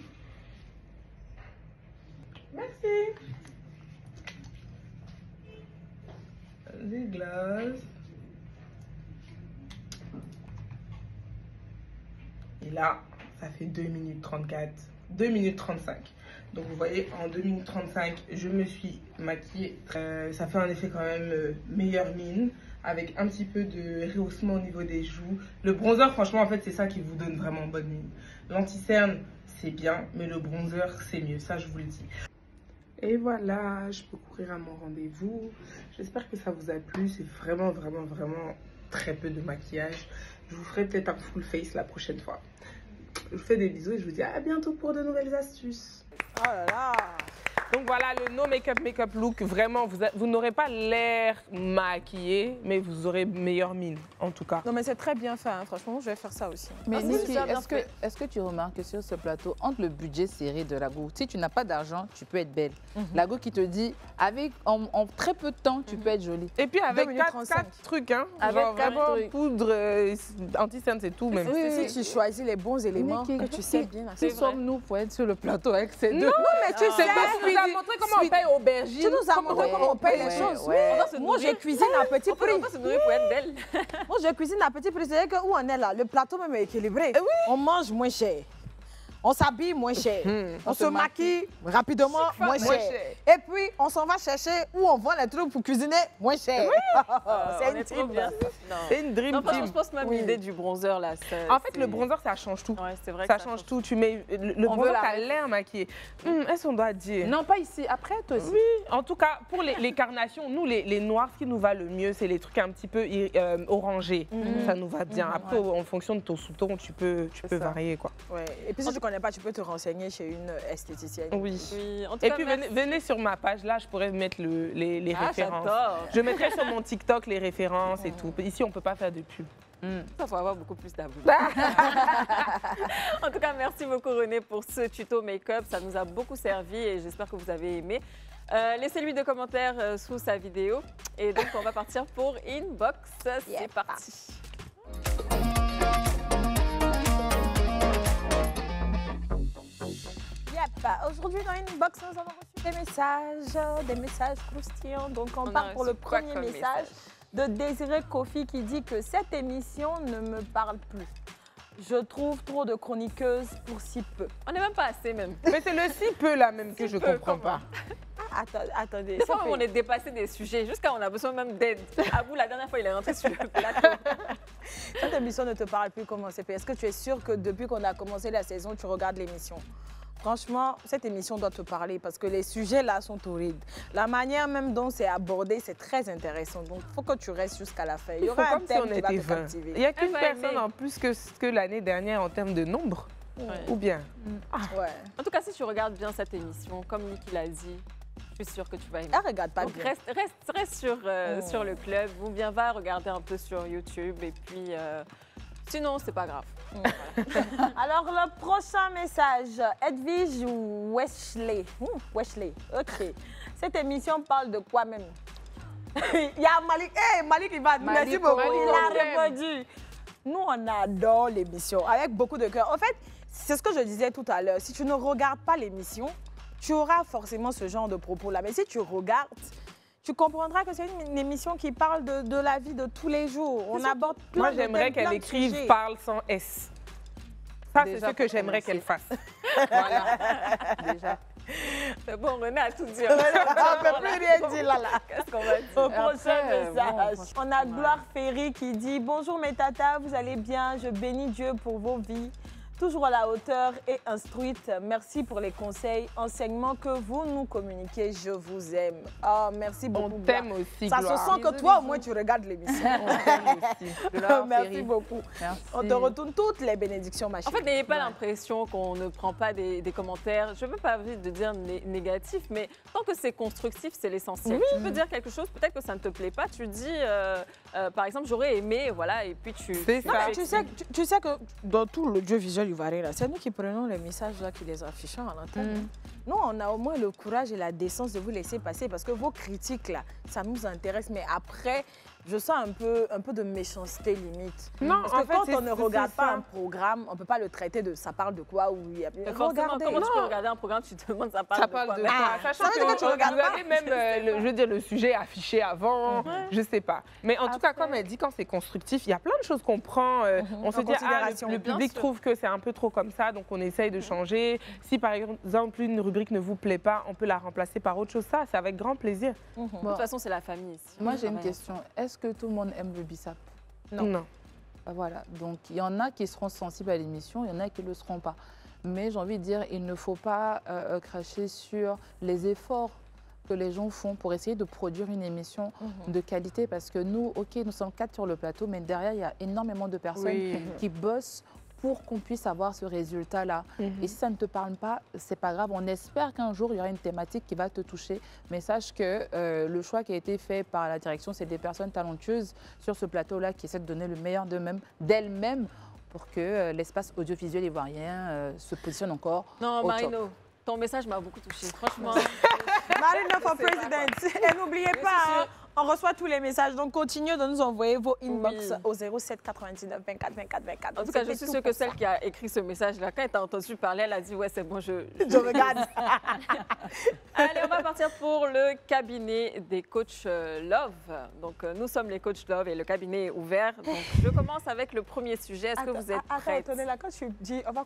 Merci. Du gloss. Et là, ça fait 2 minutes 34, 2 minutes 35. Donc vous voyez, en 2 minutes 35, je me suis maquillée. Ça fait un effet quand même meilleure mine. avec un petit peu de rehaussement au niveau des joues. Le bronzer, franchement, en fait, c'est ça qui vous donne vraiment bonne mine. L'anti-cerne, c'est bien, mais le bronzer, c'est mieux, ça, je vous le dis. Et voilà, je peux courir à mon rendez-vous. J'espère que ça vous a plu. C'est vraiment, vraiment, vraiment très peu de maquillage. Je vous ferai peut-être un full face la prochaine fois. Je vous fais des bisous et je vous dis à bientôt pour de nouvelles astuces. Oh là là. Donc voilà, le no make-up look, vraiment, vous n'aurez pas l'air maquillé, mais vous aurez meilleure mine, en tout cas. Non mais c'est très bien fait, hein. Franchement, je vais faire ça aussi. Mais Niki, Niki, est-ce que tu remarques que sur ce plateau, entre le budget serré de Lago, si tu n'as pas d'argent, tu peux être belle. Lago qui te dit, en très peu de temps, tu peux être jolie. Et puis avec 4 trucs, hein. Avec genre 4 vraiment trucs. poudre, anti-cerne, c'est tout même. Si tu choisis les bons éléments, que tu sais bien. Qui sommes-nous pour être sur le plateau avec ces deux? Non, mais tu sais, tu nous as montré comment on paye aubergine. Tu nous as montré comment on paye les choses. Moi, je cuisine à petit prix. On va se nourrir pour être belle. Moi, je cuisine à petit prix. C'est-à-dire que où on est là, le plateau même est équilibré. On mange moins cher. On s'habille moins cher. On se maquille rapidement moins cher. Et puis, on s'en va chercher où on vend les trucs pour cuisiner moins cher. C'est une team. C'est une dream team. Je pense même l'idée du bronzer là. En fait, le bronzer, ça change tout. Ouais, c'est vrai. Ça change tout. Tu mets le bronzer, t'as l'air maquillé. Est-ce qu'on doit dire? Non, pas ici. Après, toi aussi. Oui. En tout cas, pour les carnations, nous, les noirs, ce qui nous va le mieux, c'est les trucs un petit peu orangés. Ça nous va bien. Après, en fonction de ton sous-ton, tu peux varier, quoi. Ouais. Et puis, si tu connais pas, tu peux te renseigner chez une esthéticienne. Oui. En tout Et cas, puis venez sur ma page, là je pourrais mettre les références. J'adore. Je mettrai sur mon TikTok les références et tout. Ici on peut pas faire de pub. Ça faut avoir beaucoup plus d'abonnés. En tout cas, merci beaucoup René pour ce tuto make-up. Ça nous a beaucoup servi et j'espère que vous avez aimé. Laissez-lui des commentaires sous sa vidéo. Et donc on va partir pour Inbox. C'est parti. Aujourd'hui, dans Inbox, nous avons reçu des messages croustillants. Donc, on part pour le premier message de Désiré Kofi qui dit que cette émission ne me parle plus. Je trouve trop de chroniqueuses pour si peu. On n'est même pas assez même. Mais c'est le si peu là même que je comprends pas. Attendez. Des fois, on est dépassé des sujets, jusqu'à on a besoin même d'aide. À vous, la dernière fois, il est rentré sur le plateau. Cette émission ne te parle plus comment c'est fait. Est-ce que tu es sûr que depuis qu'on a commencé la saison, tu regardes l'émission? Franchement, cette émission doit te parler parce que les sujets là sont horribles. La manière même dont c'est abordé, c'est très intéressant. Donc, il faut que tu restes jusqu'à la fin. Il y aura un thème qui va te captiver. Il n'y a qu'une personne en plus que l'année dernière en termes de nombre. Ou bien. En tout cas, si tu regardes bien cette émission, comme Niki l'a dit, je suis sûre que tu vas aimer. Regarde pas donc, bien. Reste sur le club ou bien va regarder un peu sur YouTube et puis sinon, c'est pas grave. Voilà. Alors, le prochain message, Edwige Wesley. Wesley, ok. Cette émission parle de quoi même? Il y a Malik. Malik, il va. Merci beaucoup. Il a répondu. Nous, on adore l'émission avec beaucoup de cœur. En fait, c'est ce que je disais tout à l'heure. Si tu ne regardes pas l'émission, tu auras forcément ce genre de propos-là. Mais si tu regardes, tu comprendras que c'est une émission qui parle de la vie de tous les jours. On aborde plein Moi, de j'aimerais qu'elle écrive « parle sans S ». Ça, c'est ce que j'aimerais qu'elle fasse. Voilà. Déjà. C'est bon, René a tout dit. On ne peut plus rien dire là. Qu'est-ce qu'on va dire? Au prochain message. On a Gloire Ferry qui dit « Bonjour mes tatas, vous allez bien? Je bénis Dieu pour vos vies. Toujours à la hauteur et instruite. Merci pour les conseils, enseignements que vous nous communiquez. Je vous aime. Oh, merci beaucoup. On t'aime aussi, Ça Gloire. se sent que toi, au moins, tu regardes l'émission. On t'aime aussi. Merci beaucoup. Merci. On te retourne toutes les bénédictions, ma En chérie. fait, n'ayez pas l'impression qu'on ne prend pas des commentaires. Je ne veux pas envie de dire négatif, mais tant que c'est constructif, c'est l'essentiel. Tu peux dire quelque chose, peut-être que ça ne te plaît pas. Tu dis, par exemple, j'aurais aimé, voilà, et puis tu... C'est ça. Tu sais que dans tout le jeu visuel ivoirien, c'est nous qui prenons les messages là, qui les affichons à l'antenne. Nous, on a au moins le courage et la décence de vous laisser passer parce que vos critiques là, ça nous intéresse. Mais après, je sens un peu de méchanceté limite. Non, parce en que fait, quand on ne regarde pas un programme, on ne peut pas le traiter de ça parle de quoi ou il y a... Regardez. Comment tu peux regarder un programme, tu te demandes ça parle de quoi? Sachant que tu regardes vous avez même, je veux dire, le sujet affiché avant, je sais pas. Mais en tout cas, comme elle dit, quand c'est constructif, il y a plein de choses qu'on prend. On se dit, le public trouve que c'est un peu trop comme ça, donc on essaye de changer. Si par exemple, une rubrique ne vous plaît pas, on peut la remplacer par autre chose. Ça, c'est avec grand plaisir. De toute façon, c'est la famille ici. Moi, j'ai une question. Est-ce est-ce que tout le monde aime le bissap? Non. Voilà, donc il y en a qui seront sensibles à l'émission, il y en a qui ne le seront pas. Mais j'ai envie de dire, il ne faut pas cracher sur les efforts que les gens font pour essayer de produire une émission de qualité. Parce que nous, ok, nous sommes 4 sur le plateau, mais derrière, il y a énormément de personnes qui bossent pour qu'on puisse avoir ce résultat-là. Et si ça ne te parle pas, c'est pas grave. On espère qu'un jour, il y aura une thématique qui va te toucher. Mais sache que le choix qui a été fait par la direction, c'est des personnes talentueuses sur ce plateau-là qui essaient de donner le meilleur d'elles-mêmes pour que l'espace audiovisuel ivoirien se positionne encore Non, au Marino, top. ton message m'a beaucoup touchée. Franchement. Marino for President. Et n'oubliez pas, hein, on reçoit tous les messages. Donc, continuez de nous envoyer vos inbox au 07 99 24 24 24. En tout cas, je suis sûre que celle qui a écrit ce message-là, quand elle t'a entendu parler, elle a dit « Ouais, c'est bon, je regarde. » Allez, on va partir pour le cabinet des coachs Love. Donc, nous sommes les coachs Love et le cabinet est ouvert. Donc, je commence avec le premier sujet. Est-ce que vous êtes prêtes? Attendez, là, quand tu dis, on va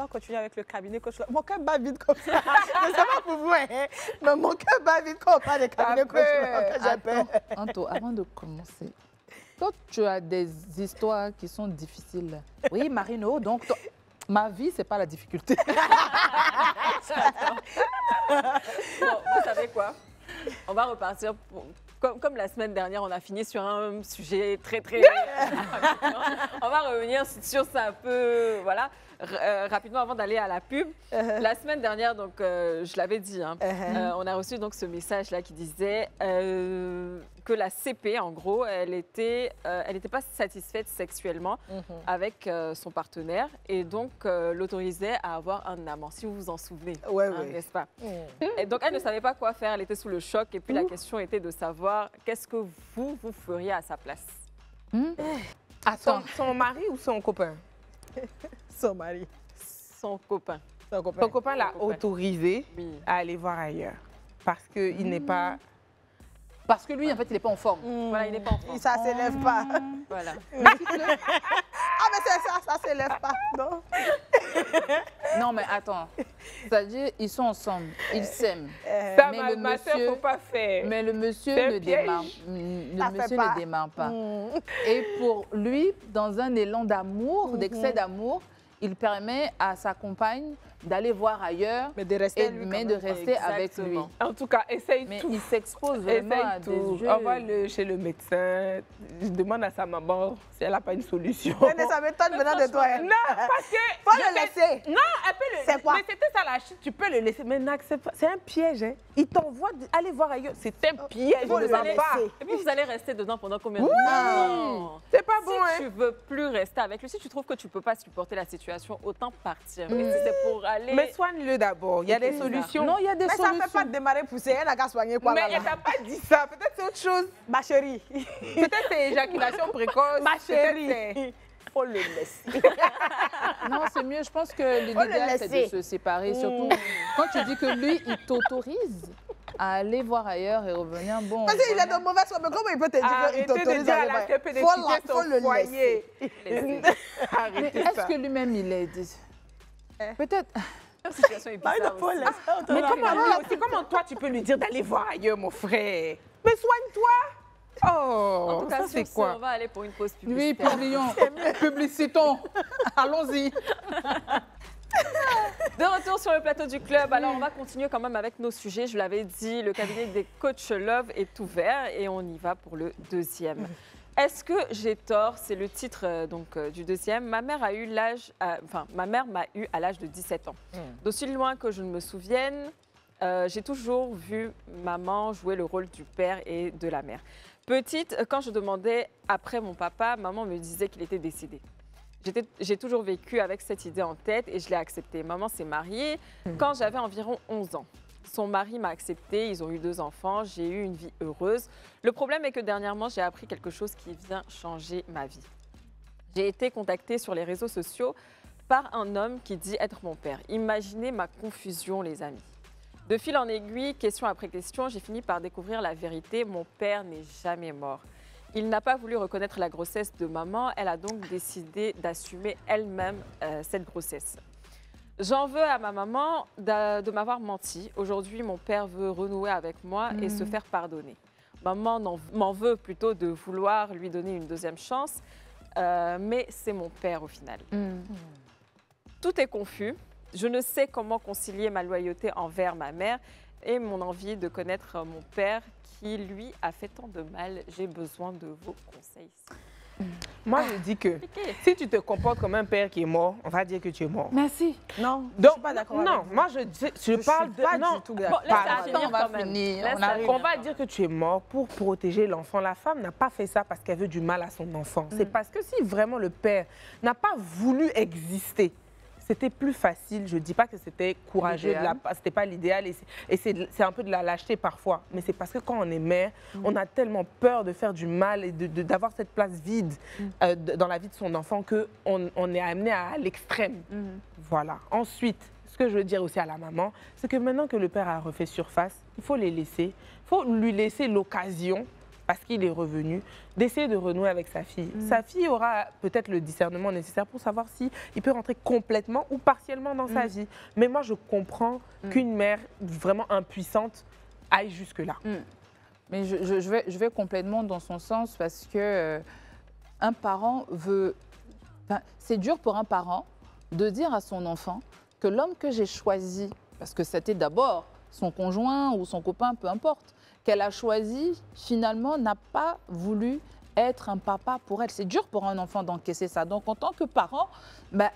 continuer avec le cabinet coach Love. Mon cœur bat vite comme ça. Je sais pas pour vous, hein, mais mon cœur bat vite quand on parle des cabinets coach Love. Anto, avant de commencer, quand tu as des histoires qui sont difficiles, oui, Marino, donc ma vie, c'est pas la difficulté. Bon, vous savez quoi? On va repartir comme la semaine dernière, on a fini sur un sujet très... On va revenir sur ça un peu, voilà, rapidement avant d'aller à la pub. La semaine dernière, donc, je l'avais dit, hein, on a reçu donc ce message-là qui disait que la CP, en gros, elle était pas satisfaite sexuellement avec son partenaire et donc l'autorisait à avoir un amant, si vous vous en souvenez, n'est-ce pas? Et donc, elle ne savait pas quoi faire, elle était sous le choc et puis la question était de savoir qu'est-ce que vous feriez à sa place. Attends, son mari ou son copain? Son mari. Son copain. Son copain l'a autorisé à aller voir ailleurs parce qu'il n'est pas... Parce que lui, en fait, il n'est pas en forme. Voilà, il n'est pas en forme. Ça ne s'élève pas. Voilà. Ah, mais c'est ça, ça ne s'élève pas. Non. Non, mais attends. C'est-à-dire, ils sont ensemble, ils s'aiment. Ça, ma soeur, il ne faut pas faire. Mais le monsieur ne démarre, ne démarre pas. Et pour lui, dans un élan d'amour, d'excès d'amour, il permet à sa compagne d'aller voir ailleurs, mais de rester avec lui. En tout cas, essaye mais tout. Il s'expose vraiment à des jeux. Envoie-le chez le médecin. Je demande à sa maman si elle n'a pas une solution. Mais ça m'étonne venant de toi. Non, parce que... Faut le laisser. Non, elle peut le... C'est quoi? Mais c'était ça la chute, tu peux le laisser. Mais n'accepte pas. C'est un piège. Hein. Il t'envoie aller voir ailleurs. C'est un piège. Vous allez pas. Et puis vous allez rester dedans pendant combien de temps? C'est pas bon. Si tu veux plus rester avec lui, si tu trouves que tu ne peux pas supporter la situation, autant partir. Mais si c'est pour aller... Mais soigne-le d'abord. Il y a des solutions. Non, il y a des solutions. Mais ça ne fait pas démarrer pousser. Elle n'a qu'à soigner quoi. Mais elle t'a pas dit ça. Peut-être c'est autre chose. Ma chérie. Peut-être c'est éjaculation précoce. Ma chérie. Faut le laisser. Non, c'est mieux. Je pense que l'idéal, c'est de se séparer. Surtout quand tu dis que lui, il t'autorise à aller voir ailleurs et revenir. Bon. Parce qu'il est de mauvaise foi. Mais comment il peut te dire qu'il t'autorise à aller voir ailleurs? Faut le laisser. Mais est-ce que lui-même, il est dit? Peut-être. Mais comment toi, tu peux lui dire d'aller voir ailleurs, mon frère? Mais soigne-toi. Oh, en tout cas, ça c'est quoi? On va aller pour une pause publicitaire. Oui, publions, publicitons. Allons-y. De retour sur le plateau du club, alors on va continuer quand même avec nos sujets. Je l'avais dit, le cabinet des coachs Love est ouvert et on y va pour le deuxième. Est-ce que j'ai tort? C'est le titre du deuxième. Ma mère a eu ma mère m'a eu à l'âge de 17 ans. D'aussi loin que je ne me souvienne, j'ai toujours vu maman jouer le rôle du père et de la mère. Petite, quand je demandais après mon papa, maman me disait qu'il était décédé. J'ai toujours vécu avec cette idée en tête et je l'ai acceptée. Maman s'est mariée quand j'avais environ 11 ans. Son mari m'a acceptée, ils ont eu 2 enfants, j'ai eu une vie heureuse. Le problème est que dernièrement, j'ai appris quelque chose qui vient changer ma vie. J'ai été contactée sur les réseaux sociaux par un homme qui dit être mon père. Imaginez ma confusion, les amis. De fil en aiguille, question après question, j'ai fini par découvrir la vérité. Mon père n'est jamais mort. Il n'a pas voulu reconnaître la grossesse de maman. Elle a donc décidé d'assumer elle-même cette grossesse. J'en veux à ma maman de m'avoir menti. Aujourd'hui, mon père veut renouer avec moi et se faire pardonner. maman m'en veut plutôt de vouloir lui donner une deuxième chance. Mais c'est mon père au final. Tout est confus. Je ne sais comment concilier ma loyauté envers ma mère et mon envie de connaître mon père qui, lui, a fait tant de mal. J'ai besoin de vos conseils. Moi, je dis que si tu te comportes comme un père qui est mort, on va dire que tu es mort. Merci. Non, donc, je suis pas d'accord. Non, moi, je parle de... Pas non, du tout d'accord. on va finir. On va dire que tu es mort pour protéger l'enfant. La femme n'a pas fait ça parce qu'elle veut du mal à son enfant. C'est parce que si vraiment le père n'a pas voulu exister, c'était plus facile. Je ne dis pas que c'était courageux, c'était pas l'idéal et c'est un peu de la lâcheté parfois. Mais c'est parce que quand on est mère, on a tellement peur de faire du mal et d'avoir cette place vide dans la vie de son enfant qu'on est amené à l'extrême. Voilà. Ensuite, ce que je veux dire aussi à la maman, c'est que maintenant que le père a refait surface, il faut les laisser. Il faut lui laisser l'occasion, parce qu'il est revenu, d'essayer de renouer avec sa fille. Sa fille aura peut-être le discernement nécessaire pour savoir s'il peut rentrer complètement ou partiellement dans sa vie. Mais moi, je comprends qu'une mère vraiment impuissante aille jusque-là. Mais je vais complètement dans son sens parce que un parent veut... Enfin, c'est dur pour un parent de dire à son enfant que l'homme que j'ai choisi, parce que c'était d'abord son conjoint ou son copain, peu importe, qu'elle a choisi, finalement, n'a pas voulu être un papa pour elle. C'est dur pour un enfant d'encaisser ça. Donc, en tant que parent,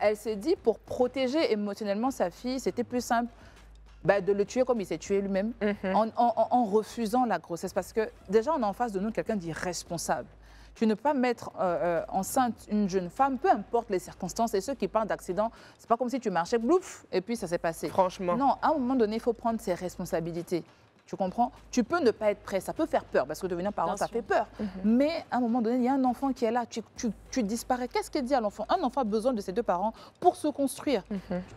elle s'est dit, pour protéger émotionnellement sa fille, c'était plus simple de le tuer comme il s'est tué lui-même, en refusant la grossesse. Parce que déjà, on a en face de nous quelqu'un d'irresponsable. Tu ne peux pas mettre enceinte une jeune femme, peu importe les circonstances. Et ceux qui parlent d'accident, c'est pas comme si tu marchais, blouf, et puis ça s'est passé. Franchement. Non, à un moment donné, il faut prendre ses responsabilités. Tu comprends? Tu peux ne pas être prêt, ça peut faire peur, parce que devenir parent, ça fait peur. Mais à un moment donné, il y a un enfant qui est là, tu disparais. Qu'est-ce qu'il dit à l'enfant? Un enfant a besoin de ses deux parents pour se construire.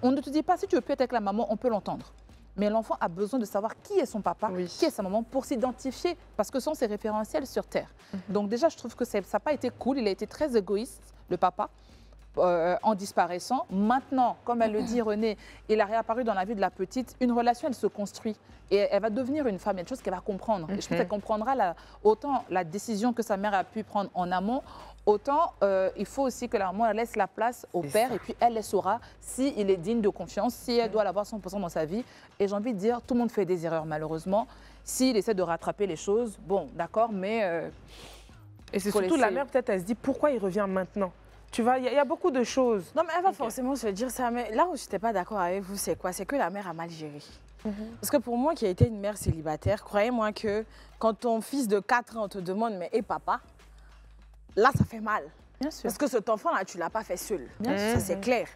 On ne te dit pas, si tu veux plus être avec la maman, on peut l'entendre. Mais l'enfant a besoin de savoir qui est son papa, qui est sa maman, pour s'identifier, parce que ce sont ses référentiels sur Terre. Donc déjà, je trouve que ça n'a pas été cool, il a été très égoïste, le papa. En disparaissant. Maintenant, comme elle le dit René, il a réapparu dans la vie de la petite. Une relation, elle se construit et elle va devenir une femme. Il y a des choses qu'elle va comprendre. Et je pense qu'elle comprendra autant la décision que sa mère a pu prendre en amont, autant il faut aussi que la maman elle laisse la place au père et puis elle saura s'il est digne de confiance, si elle doit l'avoir 100% dans sa vie. Et j'ai envie de dire, tout le monde fait des erreurs malheureusement. S'il essaie de rattraper les choses, bon, d'accord, mais... et c'est surtout la mère, peut-être, elle se dit, pourquoi il revient maintenant? Tu vois, il y a beaucoup de choses. Non, mais elle va forcément se dire ça. Mais là où je n'étais pas d'accord avec vous, c'est quoi? C'est que la mère a mal géré. Parce que pour moi, qui a été une mère célibataire, croyez-moi que quand ton fils de 4 ans te demande « mais et papa ?» là, ça fait mal. Bien sûr. Parce que cet enfant-là, tu ne l'as pas fait seul. Ça, c'est clair.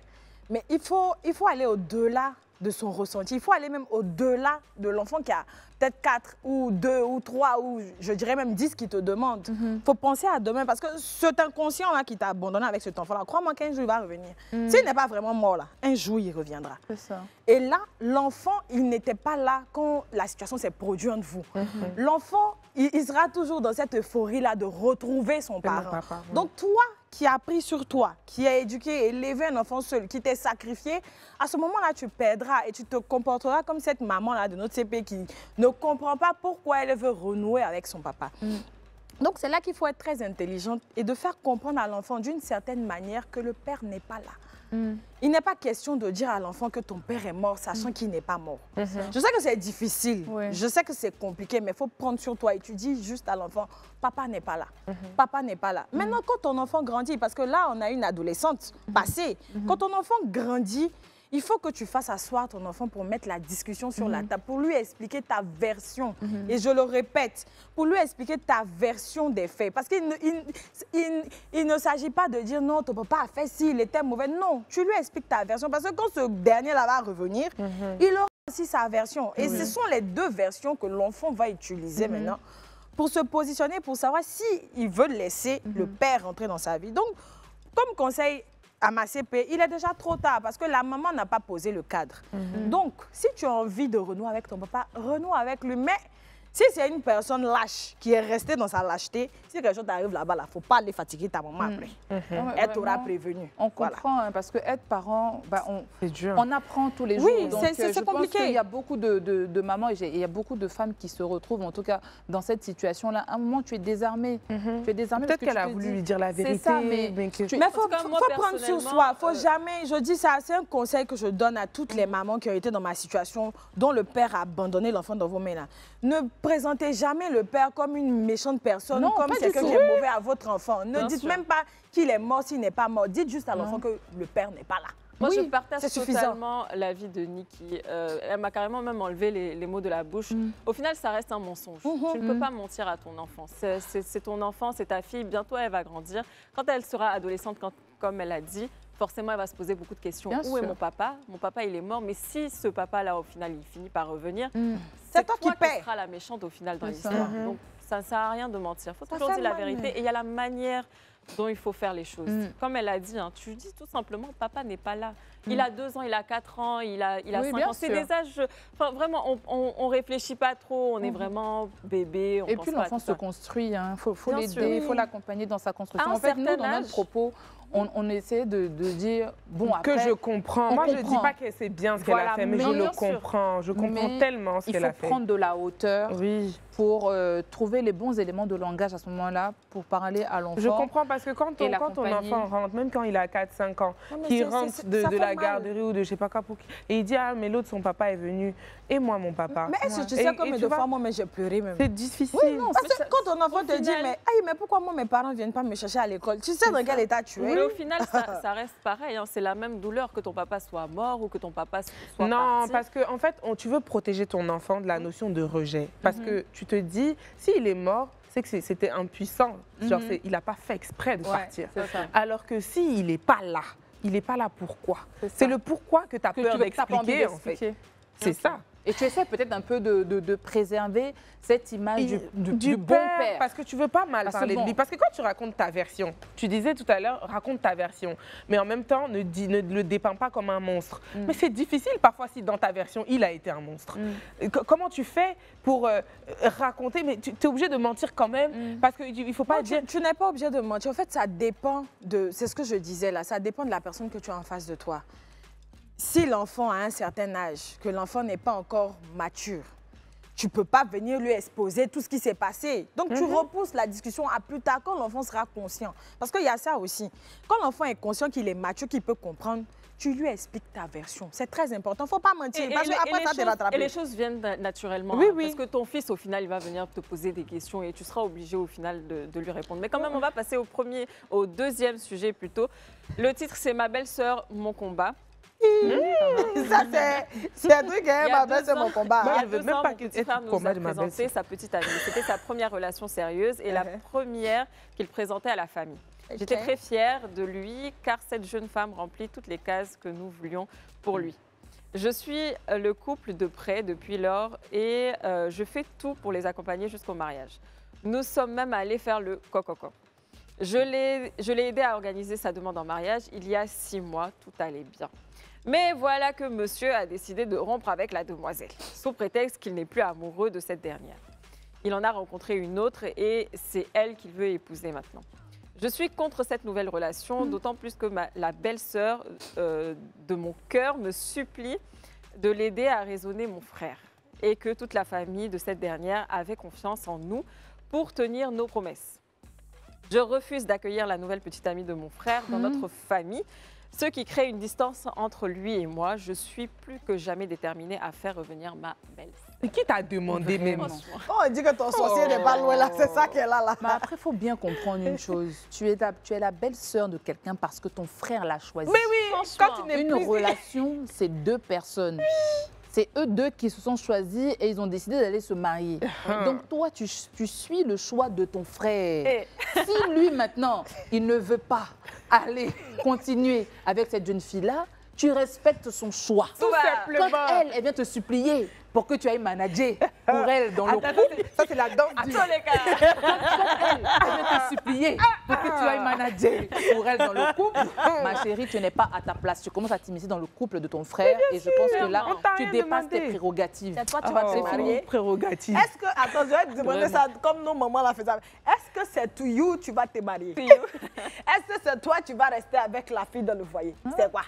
Mais il faut aller au-delà de son ressenti. Il faut aller même au-delà de l'enfant qui a peut-être 4 ou 2 ou 3 ou je dirais même 10 qui te demandent. Il faut penser à demain parce que cet inconscient-là qui t'a abandonné avec cet enfant-là, crois-moi qu'un jour il va revenir. S'il n'est pas vraiment mort là, un jour il reviendra. C'est ça. Et là, l'enfant, il n'était pas là quand la situation s'est produite entre vous. L'enfant, il sera toujours dans cette euphorie-là de retrouver son parent. Donc toi, qui a pris sur toi, qui a éduqué, élevé un enfant seul, qui t'est sacrifié, à ce moment-là, tu perdras et tu te comporteras comme cette maman-là de notre CP qui ne comprend pas pourquoi elle veut renouer avec son papa. Donc, c'est là qu'il faut être très intelligente et de faire comprendre à l'enfant d'une certaine manière que le père n'est pas là. Il n'est pas question de dire à l'enfant que ton père est mort, sachant qu'il n'est pas mort. Je sais que c'est difficile, je sais que c'est compliqué, mais il faut prendre sur toi et tu dis juste à l'enfant, papa n'est pas là, papa n'est pas là. Maintenant, quand ton enfant grandit, parce que là, on a une adolescente passée, quand ton enfant grandit, il faut que tu fasses asseoir ton enfant pour mettre la discussion sur la table, pour lui expliquer ta version. Et je le répète, pour lui expliquer ta version des faits. Parce qu'il ne s'agit pas de dire non, ton papa a fait ci, il était mauvais. Non, tu lui expliques ta version. Parce que quand ce dernier-là va revenir, il aura aussi sa version. Et ce sont les deux versions que l'enfant va utiliser maintenant pour se positionner, pour savoir s'il veut laisser le père rentrer dans sa vie. Donc, comme conseil à ma CP, il est déjà trop tard parce que la maman n'a pas posé le cadre. Donc, si tu as envie de renouer avec ton papa, renoue avec lui. Mais Si c'est une personne lâche qui est restée dans sa lâcheté, si quelque chose t'arrive là-bas, il ne faut pas aller fatiguer ta maman après. Elle t'aura prévenu. On comprend, hein, parce que être parent, bah, dur. On apprend tous les jours. Oui, donc c'est compliqué. Il y a beaucoup de mamans et il y a beaucoup de femmes qui se retrouvent, en tout cas, dans cette situation-là. À un moment, tu es désarmée. Tu es désarmée. Peut-être qu'elle a voulu lui dire la vérité. C'est ça, mais il faut prendre sur soi. Faut jamais, je dis ça, c'est un conseil que je donne à toutes les mamans qui ont été dans ma situation, dont le père a abandonné l'enfant dans vos mains là. Ne présentez jamais le père comme une méchante personne, non, comme quelqu'un qui est mauvais à votre enfant. Ne dites même pas qu'il est mort s'il n'est pas mort. Dites juste à l'enfant que le père n'est pas là. Moi, je partage totalement l'avis de Niki. Elle m'a carrément même enlevé les mots de la bouche. Au final, ça reste un mensonge. Tu ne peux pas mentir à ton enfant. C'est ton enfant, c'est ta fille. Bientôt, elle va grandir. Quand elle sera adolescente, comme elle a dit, forcément, elle va se poser beaucoup de questions. Où est mon papa? Mon papa, il est mort. Mais si ce papa-là, au final, il finit par revenir, c'est toi qui seras la méchante au final dans l'histoire. Donc, ça ne sert à rien de mentir. Il faut toujours dire la vérité. Et il y a la manière dont il faut faire les choses. Comme elle a dit, hein, tu dis tout simplement, papa n'est pas là. Il a 2 ans, il a 4 ans, il a 5 ans. C'est des âges... Enfin, vraiment, on ne réfléchit pas trop, on est vraiment bébé. Et puis l'enfant se construit, il faut l'aider, il faut l'accompagner dans sa construction. En fait, nous, dans notre propos, on essaie de dire, bon, après... Que je comprends. Moi, je ne dis pas que c'est bien ce qu'elle a fait, mais je le comprends. Je comprends tellement ce qu'elle a fait. Il faut prendre de la hauteur pour trouver les bons éléments de langage à ce moment-là, pour parler à l'enfant. Je comprends, parce que quand ton enfant rentre, même quand il a 4-5 ans, qu'il rentre de la garderie ou de je sais pas quoi, et il dit, ah, mais l'autre, son papa est venu, et moi, mon papa. Mais est-ce que tu sais combien de fois, moi, j'ai pleuré même. C'est difficile. Oui, non, parce que quand ton enfant te dit, mais pourquoi moi, mes parents ne viennent pas me chercher à l'école? Tu sais dans quel état tu es. Mais au final, ça reste pareil. Hein. C'est la même douleur que ton papa soit mort ou que ton papa soit non, parti. parce que en fait, tu veux protéger ton enfant de la notion de rejet. Parce que tu te dis, s'il est mort, c'est que c'était impuissant. Genre, il n'a pas fait exprès de partir. Alors que s'il n'est pas là, il n'est pas là pourquoi? C'est le pourquoi que tu as peur d'expliquer, en fait. C'est ça. Et tu essaies peut-être un peu de préserver cette image du bon père. Parce que tu ne veux pas mal parler de lui. Parce que quand tu racontes ta version, tu disais tout à l'heure, raconte ta version. Mais en même temps, ne le dépeins pas comme un monstre. Mais c'est difficile parfois si dans ta version, il a été un monstre. Comment tu fais pour raconter? Mais tu es obligé de mentir quand même. Parce qu'il ne faut pas dire... Tu n'es pas obligé de mentir. En fait, ça dépend de... C'est ce que je disais là. Ça dépend de la personne que tu as en face de toi. Si l'enfant a un certain âge, que l'enfant n'est pas encore mature, tu ne peux pas venir lui exposer tout ce qui s'est passé. Donc, tu repousses la discussion à plus tard, quand l'enfant sera conscient. Parce qu'il y a ça aussi. Quand l'enfant est conscient qu'il est mature, qu'il peut comprendre, tu lui expliques ta version. C'est très important. Il ne faut pas mentir. Parce qu'après, ça te rattrape. Et les choses viennent naturellement. Oui, hein, oui. Parce que ton fils, au final, il va venir te poser des questions et tu seras obligé, au final, de lui répondre. Mais quand même, on va passer au deuxième sujet plutôt. Le titre, c'est « Ma belle-sœur, mon combat ». Ça, c'est un truc, hein, ma belle, c'est mon combat. Il y a 2 ans, mon petit frère nous a présenté sa petite amie. C'était sa première relation sérieuse et la première qu'il présentait à la famille. J'étais très fière de lui car cette jeune femme remplit toutes les cases que nous voulions pour lui. Je suis le couple de près depuis lors et je fais tout pour les accompagner jusqu'au mariage. Nous sommes même allés faire le coco. Je l'ai aidé à organiser sa demande en mariage il y a 6 mois, tout allait bien. Mais voilà que monsieur a décidé de rompre avec la demoiselle, sous prétexte qu'il n'est plus amoureux de cette dernière. Il en a rencontré une autre et c'est elle qu'il veut épouser maintenant. Je suis contre cette nouvelle relation, d'autant plus que la belle-sœur de mon cœur me supplie de l'aider à raisonner mon frère et que toute la famille de cette dernière avait confiance en nous pour tenir nos promesses. Je refuse d'accueillir la nouvelle petite amie de mon frère dans notre famille, ce qui crée une distance entre lui et moi. Je suis plus que jamais déterminée à faire revenir ma belle-sœur. Et qui t'a demandé même? On dit que ton sorcier n'est pas loin là, c'est ça qu'elle a là. Mais après, il faut bien comprendre une chose. Tu es la belle-sœur de quelqu'un parce que ton frère l'a choisi. Mais oui, quand tu n'es plus... Une relation, c'est 2 personnes. C'est eux 2 qui se sont choisis et ils ont décidé d'aller se marier. Donc toi, tu suis le choix de ton frère. Si lui, maintenant, il ne veut pas aller continuer avec cette jeune fille-là, tu respectes son choix. Tout simplement. Quand elle vient te supplier pour que tu ailles manager pour elle dans le couple. Ça, c'est la danse du... Elle vient te supplier pour que tu ailles manager pour elle dans le couple. Ma chérie, tu n'es pas à ta place. Tu commences à t'immiscer dans le couple de ton frère et je pense que là, tu dépasses tes prérogatives. C'est toi, tu vas te marier. Prérogatives. Est-ce que, attends, je vais te demander ça comme nos mamans la faisaient. Est-ce que c'est to you, tu vas te marier? Est-ce que c'est toi, tu vas rester avec la fille dans le foyer? C'est quoi?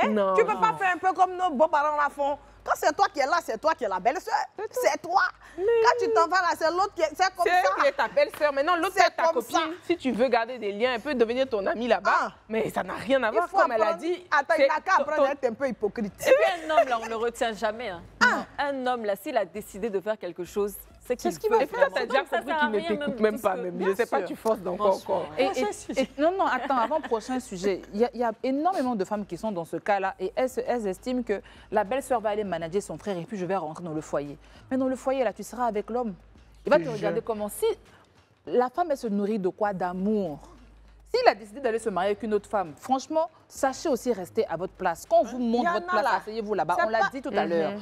Non. Tu peux pas faire un peu comme nos beaux-parents la font. Quand c'est toi qui es là, c'est toi qui es la belle-sœur. C'est toi. Quand tu t'en vas là, c'est l'autre qui est... C'est comme ça. C'est elle qui est ta belle-sœur. Maintenant, l'autre, c'est ta copine. Si tu veux garder des liens, elle peut devenir ton amie là-bas. Mais ça n'a rien à voir, comme elle a dit. Attends, il n'a qu'à apprendre à être un peu hypocrite. Et puis un homme, là, on ne le retient jamais. Hein. Un homme, là, s'il a décidé de faire quelque chose, c'est qu'il veut. Et puis là, t'as déjà compris qu'il ne t'écoute même pas. Je ne sais pas, tu forces encore. Non, attends, avant prochain sujet, il y a énormément de femmes qui sont dans ce cas-là et elles estiment que la belle-sœur va aller manager son frère et puis je vais rentrer dans le foyer. Mais dans le foyer, là, tu seras avec l'homme. Il va te regarder comment. Si la femme, elle se nourrit de quoi? D'amour. S'il a décidé d'aller se marier avec une autre femme, franchement, sachez aussi rester à votre place. Quand on vous montre votre place, asseyez-vous là-bas. On l'a dit tout à l'heure.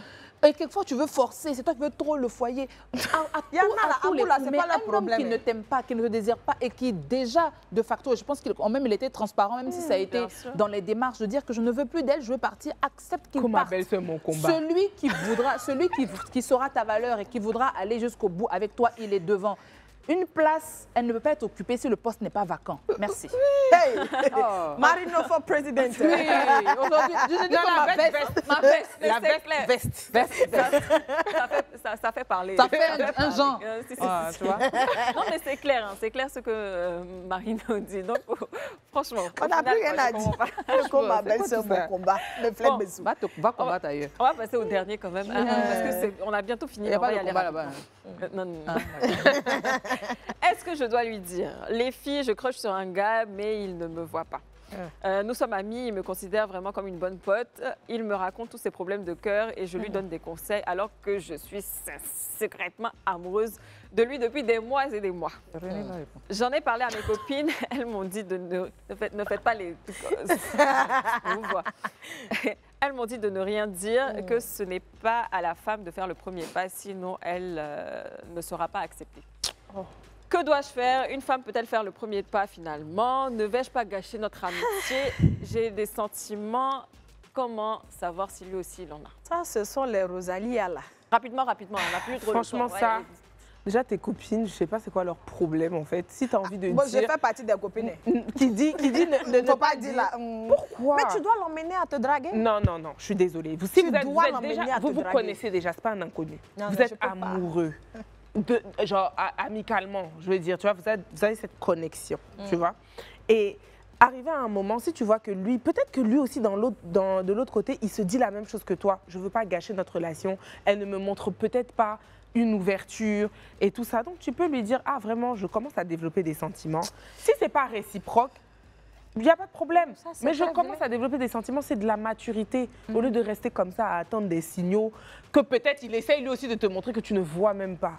Et quelquefois, tu veux forcer, c'est toi qui veux trop le foyer. Il y en a là, c'est pas le problème. Qui ne t'aime pas, qui ne te désire pas et qui déjà, de facto, je pense qu'il il était transparent, même si ça a été dans les démarches de dire que je ne veux plus d'elle, je veux partir, accepte qu'il parte. C'est mon combat. Celui qui voudra, celui qui saura ta valeur et qui voudra aller jusqu'au bout avec toi, il est devant. Une place, elle ne peut pas être occupée si le poste n'est pas vacant. Merci. Hey, Marino for president. Oui, aujourd'hui, je dis ma veste. Ça fait parler. Ça fait un genre. Tu vois. Non, mais c'est clair, hein, c'est clair ce que Marino dit. Donc, franchement, on n'a plus rien à dire. Comme ma belle-sœur, mon combat. Va combattre ailleurs. On va passer au dernier quand même, parce qu'on a bientôt fini. Il n'y a pas de combat là-bas. Non. Est-ce que je dois lui dire, les filles, je crush sur un gars, mais il ne me voit pas. Nous sommes amis, il me considère vraiment comme une bonne pote. Il me raconte tous ses problèmes de cœur et je lui donne des conseils alors que je suis secrètement amoureuse de lui depuis des mois et des mois. J'en ai parlé à mes copines, elles m'ont dit de ne faites pas les... Elles m'ont dit de ne rien dire, que ce n'est pas à la femme de faire le premier pas, sinon elle ne sera pas acceptée. Que dois-je faire? Une femme peut-elle faire le premier pas finalement? Ne vais-je pas gâcher notre amitié? J'ai des sentiments. Comment savoir si lui aussi il en a? Ça, ce sont les Rosalia là. Rapidement, on n'a plus trop Franchement, le temps. ça... Déjà, tes copines, je ne sais pas c'est quoi leur problème en fait. Si tu as envie de dire... Je fais partie des copines. Qui dit ne faut pas dire là. Pourquoi? Mais tu dois l'emmener à te draguer. Non, je suis désolée. Si vous vous connaissez déjà, ce n'est pas un inconnu. Vous êtes amoureux. Genre amicalement, je veux dire, tu vois, vous avez cette connexion, tu vois. Et arrivé à un moment, si tu vois que lui, peut-être que lui aussi de l'autre côté, il se dit la même chose que toi. Je ne veux pas gâcher notre relation. Elle ne me montre peut-être pas une ouverture et tout ça. Donc tu peux lui dire, ah vraiment, je commence à développer des sentiments. Si c'est pas réciproque, il n'y a pas de problème. Mais je commence à développer des sentiments, c'est de la maturité. Au lieu de rester comme ça à attendre des signaux que peut-être il essaye lui aussi de te montrer que tu ne vois même pas.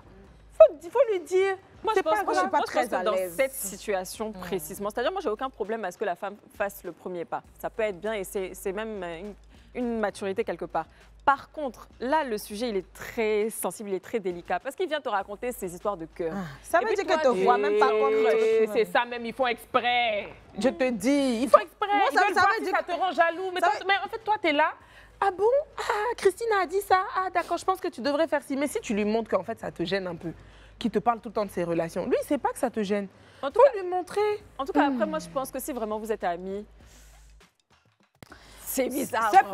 Il faut lui dire. Moi, je pense que je suis pas très à l'aise dans cette situation situation précisément. C'est-à-dire, moi, j'ai aucun problème à ce que la femme fasse le premier pas. Ça peut être bien et c'est même une maturité quelque part. Par contre, là, le sujet, il est très sensible, il est très délicat parce qu'il vient te raconter ses histoires de cœur. Ça veut dire que tu ne vois même pas comme... C'est ça même, ils font exprès. Je te dis, ils font exprès. Moi, ça veut dire que ça te rend jaloux. Mais en fait, toi, tu es là. Ah bon? Ah, Christine a dit ça. Ah d'accord, je pense que tu devrais faire ci. Mais si tu lui montres qu'en fait, ça te gêne un peu, qu'il te parle tout le temps de ses relations, lui, il ne sait pas que ça te gêne. Il faut lui montrer. En tout cas, après, moi, je pense que si vraiment vous êtes amis, c'est bizarre. Si tu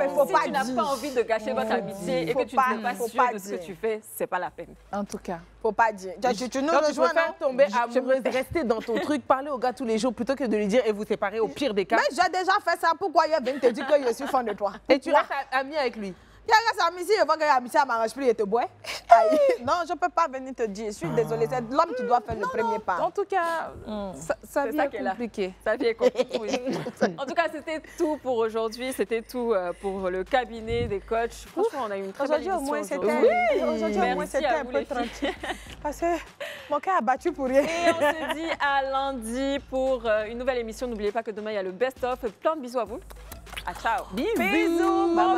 n'as pas envie de gâcher votre amitié et que tu n'es pas sûr de ce que tu fais, c'est pas la peine. En tout cas, faut pas dire. Tu nous rejoins, faire tomber amoureuse, rester dans ton truc, parler au gars tous les jours plutôt que de lui dire et vous séparer au pire des cas. Mais j'ai déjà fait ça. Pourquoi il vient te dire que je suis fan de toi? Et tu restes amie avec lui? Il y a sa amitié, je vois que l'amitié m'arrange plus et te boit. Non, je ne peux pas venir te dire. Je suis désolée, c'est l'homme qui doit faire le premier pas. En tout cas, sa vie est compliquée. Sa vie est compliquée. En tout cas, c'était tout pour aujourd'hui. C'était tout pour le cabinet des coachs. Franchement, on a eu une très belle émission aujourd'hui. Aujourd'hui, au moins, c'était un peu tranquille. Parce que mon cœur a battu pour rien. Et on se dit à lundi pour une nouvelle émission. N'oubliez pas que demain, il y a le best-of. Plein de bisous à vous. À ciao. Bisous. Bon